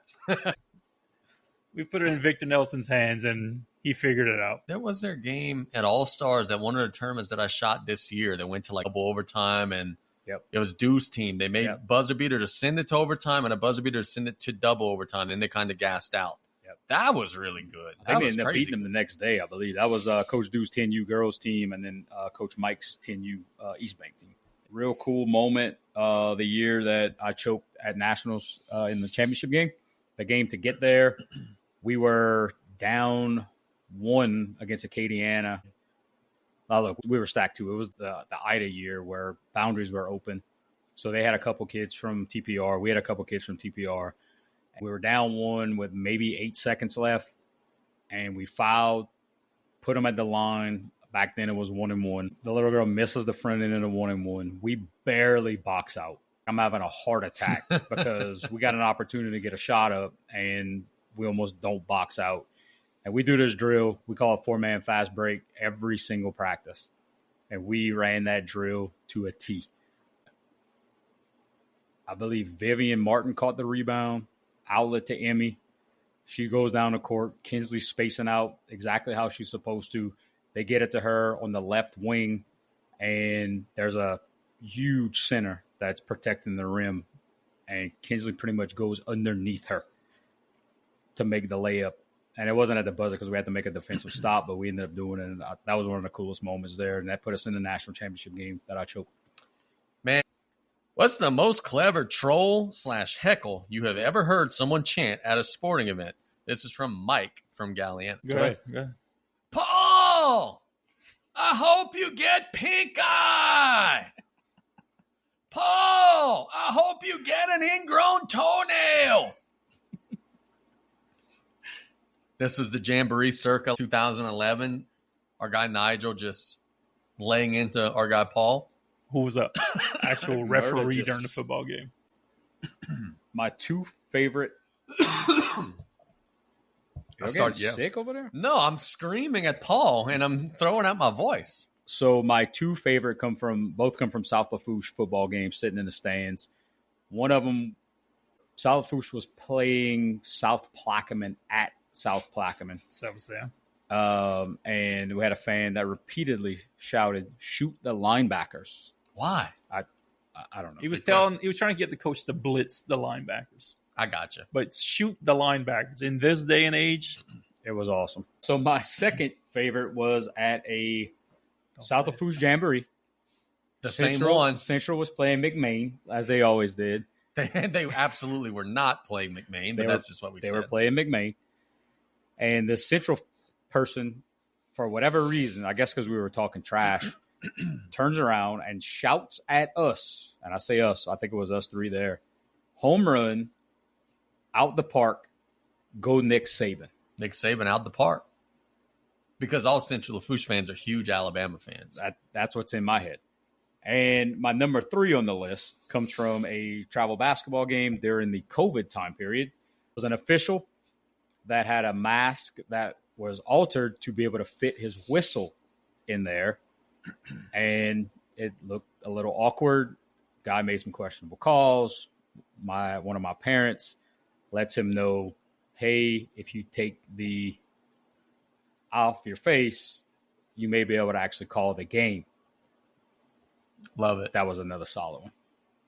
We put it in Victor Nelson's hands, and he figured it out. There was their game at All-Stars at one of the tournaments that I shot this year that went to like double overtime, and it was Deuce team. They made buzzer beater to send it to overtime and a buzzer beater to send it to double overtime, and they kind of gassed out. That was really good. I think they ended up beating them the next day, I believe. That was Coach Deuce's 10U girls team, and then Coach Mike's 10U East Bank team. Real cool moment the year that I choked at Nationals in the championship game. The game to get there, we were down 1 against Acadiana. Look, we were stacked too. It was the Ida year where boundaries were open. So they had a couple kids from TPR. We had a couple kids from TPR. We were down 1 with maybe 8 seconds left, and we fouled, put them at the line. Back then it was 1-1. The little girl misses the front end of the 1-1. We barely box out. I'm having a heart attack because we got an opportunity to get a shot up, and we almost don't box out. And we do this drill. We call it 4-man fast break every single practice. And we ran that drill to a T. I believe Vivian Martin caught the rebound. Outlet to Emmy. She goes down the court. Kinsley spacing out exactly how she's supposed to. They get it to her on the left wing, and there's a huge center that's protecting the rim, and Kinsley pretty much goes underneath her to make the layup. And it wasn't at the buzzer because we had to make a defensive stop, but we ended up doing it, and that was one of the coolest moments there, and that put us in the national championship game that I choked. Man, what's the most clever troll/heckle you have ever heard someone chant at a sporting event? This is from Mike from Galliana. Go ahead. Paul! I hope you get pink eye. Paul, I hope you get an ingrown toenail. This was the Jamboree Circa 2011. Our guy Nigel just laying into our guy Paul, who was a actual referee during the football game. My two favorite. Sick over there? No, I'm screaming at Paul and I'm throwing out my voice. So my two favorite come from South Lafourche football games, sitting in the stands. One of them, South Lafourche was playing South Plaquemine at South Plaquemine. So I was there. And we had a fan that repeatedly shouted, "Shoot the linebackers." Why? I don't know. He was trying to get the coach to blitz the linebackers. I gotcha. But shoot the linebackers in this day and age. It was awesome. So my second favorite was at a South Lafourche Jamboree. Same one. Central was playing McMain, as they always did. They absolutely were not playing McMain, but that's just what we said. They were playing McMain. And the Central person, for whatever reason, I guess because we were talking trash, turns around and shouts at us. And I say us, I think it was us three there. Home run, out the park, go Nick Saban. Nick Saban out the park. Because all Central Lafourche fans are huge Alabama fans. That's what's in my head. And my number 3 on the list comes from a travel basketball game during the COVID time period. It was an official that had a mask that was altered to be able to fit his whistle in there. And it looked a little awkward. Guy made some questionable calls. One of my parents lets him know, hey, if you take the off your face, you may be able to actually call the game. Love it. That was another solid one.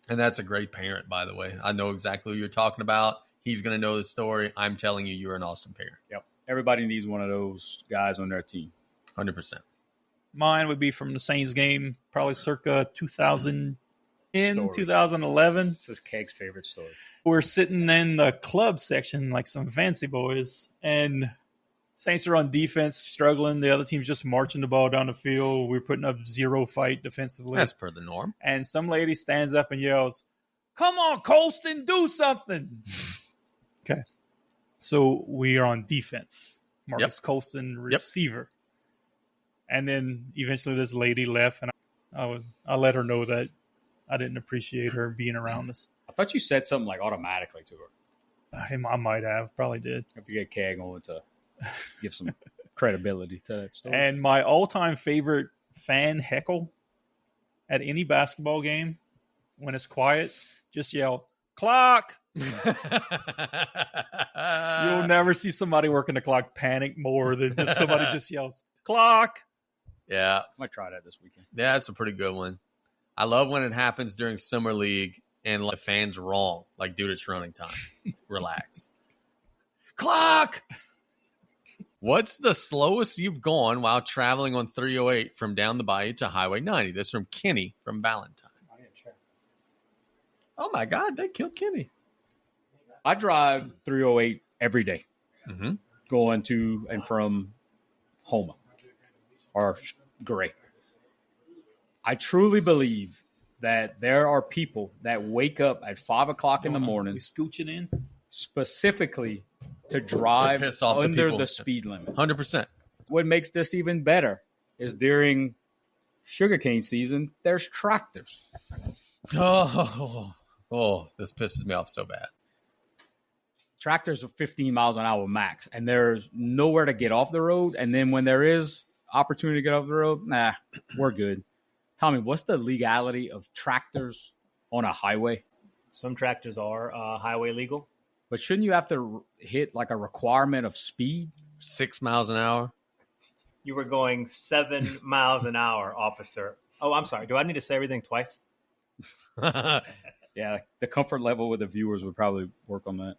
And that's a great parent, by the way. I know exactly who you're talking about. He's going to know the story. I'm telling you, you're an awesome parent. Yep. Everybody needs one of those guys on their team. 100%. Mine would be from the Saints game, probably circa 2011. This is Keg's favorite story. We're sitting in the club section like some fancy boys, and Saints are on defense, struggling. The other team's just marching the ball down the field. We're putting up zero fight defensively. That's per the norm. And some lady stands up and yells, "Come on, Colston, do something." Okay. So we are on defense. Marcus Colston, receiver. And then eventually this lady left, and I let her know that I didn't appreciate her being around us. I thought you said something like automatically to her. I might have. Probably did. I have to get Keg on to give some credibility to that story. And my all-time favorite fan heckle at any basketball game, when it's quiet, just yell, "Clock!" You'll never see somebody working the clock panic more than if somebody just yells, "Clock!" Yeah. I might try that this weekend. Yeah, that's a pretty good one. I love when it happens during Summer League and the fans wrong. Like, dude, it's running time. Relax. Clock! What's the slowest you've gone while traveling on 308 from down the bayou to Highway 90? This is from Kenny from Valentine. Oh, my God. They killed Kenny. I drive 308 every day, Mm-hmm. going to and from Houma or Gray. I truly believe that there are people that wake up at 5 o'clock in the morning, We scooching in. specifically to drive piss off the under people. the speed limit. 100%. What makes this even better is during sugarcane season, there's tractors. Oh, this pisses me off so bad. Tractors are 15 miles an hour max, and there's nowhere to get off the road. And then when there is opportunity to get off the road, we're good. Tommy, what's the legality of tractors on a highway? Some tractors are highway legal. But shouldn't you have to hit like a requirement of speed? 6 miles an hour. You were going 7 miles an hour, officer. Oh, I'm sorry. Do I need to say everything twice? Yeah, the comfort level with the viewers would probably work on that.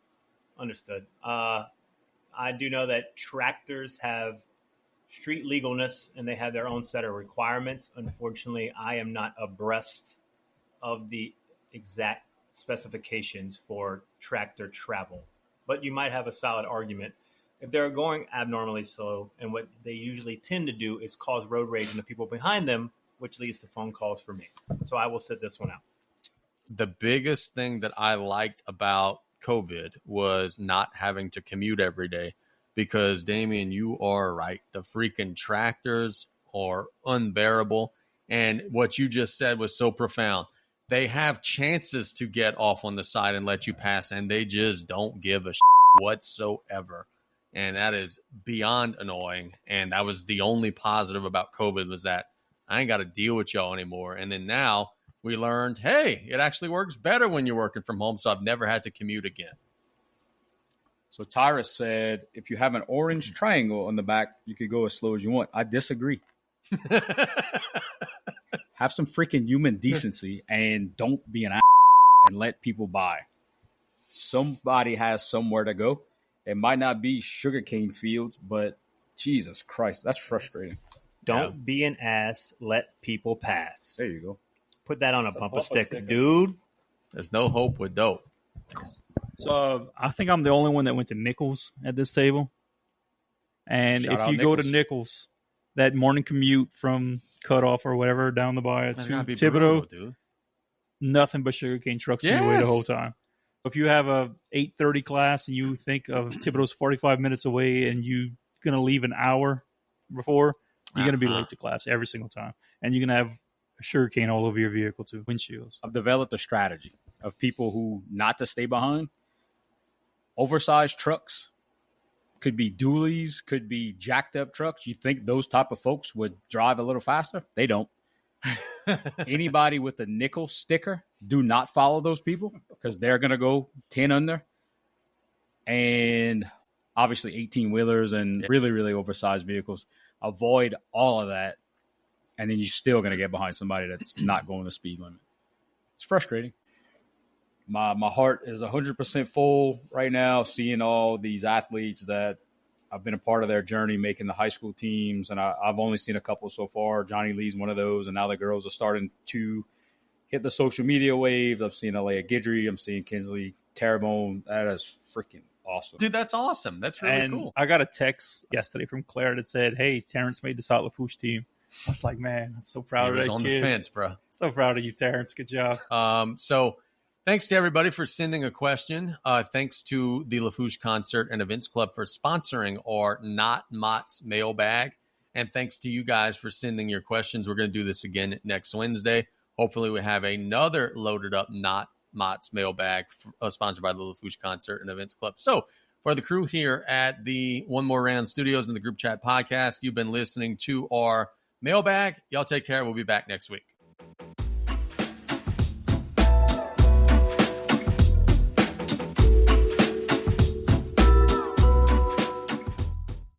Understood. I do know that tractors have street legalness and they have their own set of requirements. Unfortunately, I am not abreast of the exact specifications for tractor travel, but you might have a solid argument if they're going abnormally slow, and what they usually tend to do is cause road rage in the people behind them, which leads to phone calls for me. So I will sit this one out. The biggest thing that I liked about COVID was not having to commute every day, because Damien, you are right. The freaking tractors are unbearable. And what you just said was so profound. They have chances to get off on the side and let you pass, and they just don't give a whatsoever. And that is beyond annoying. And that was the only positive about COVID, was that I ain't got to deal with y'all anymore. And then now we learned, hey, it actually works better when you're working from home, so I've never had to commute again. So Tyrus said, if you have an orange triangle on the back, you could go as slow as you want. I disagree. Have some freaking human decency and don't be an ass and let people by. Somebody has somewhere to go. It might not be sugarcane fields, but Jesus Christ, that's frustrating. Don't be an ass. Let people pass. There you go. Put that on a bumper sticker, dude. There's no hope with dope. So I think I'm the only one that went to Nichols at this table. And Shout if out you go to Nichols. Nichols, that morning commute from Cutoff or whatever down the bayou to That's gotta be Thibodeau, brutal, dude. nothing but sugarcane trucks in your way the Yes. whole time. If you have a 8:30 class and you think of Thibodeau's 45 minutes away and you're going to leave an hour before, you're going to be late to class every single time. And you're going to have sugarcane all over your vehicle too, windshields. I've developed a strategy of people who not to stay behind. Oversized trucks, could be dualies, could be jacked up trucks. You think those type of folks would drive a little faster? They don't. Anybody with a nickel sticker, do not follow those people because they're going to go 10 under. And obviously 18-wheelers and really, really oversized vehicles. Avoid all of that. And then you're still going to get behind somebody that's not going the speed limit. It's frustrating. My heart is 100% full right now, seeing all these athletes that I've been a part of their journey making the high school teams, and I've only seen a couple so far. Johnny Lee's one of those, and now the girls are starting to hit the social media waves. I've seen Alea Guidry. I'm seeing Kinsley Terrebonne. That is freaking awesome. Dude, that's awesome. That's really And cool. I got a text yesterday from Claire that said, hey, Terrence made the South Lafourche team. I was like, man, I'm so proud He of was that on kid. the fence, bro. So proud of you, Terrence. Good job. So thanks to everybody for sending a question. Thanks to the Lafourche Concert and Events Club for sponsoring our Not Mott's Mailbag. And thanks to you guys for sending your questions. We're going to do this again next Wednesday. Hopefully we have another loaded up Not Mott's Mailbag sponsored by the Lafourche Concert and Events Club. So for the crew here at the One More Round Studios and the Group Chat Podcast, you've been listening to our Mailbag. Y'all take care. We'll be back next week.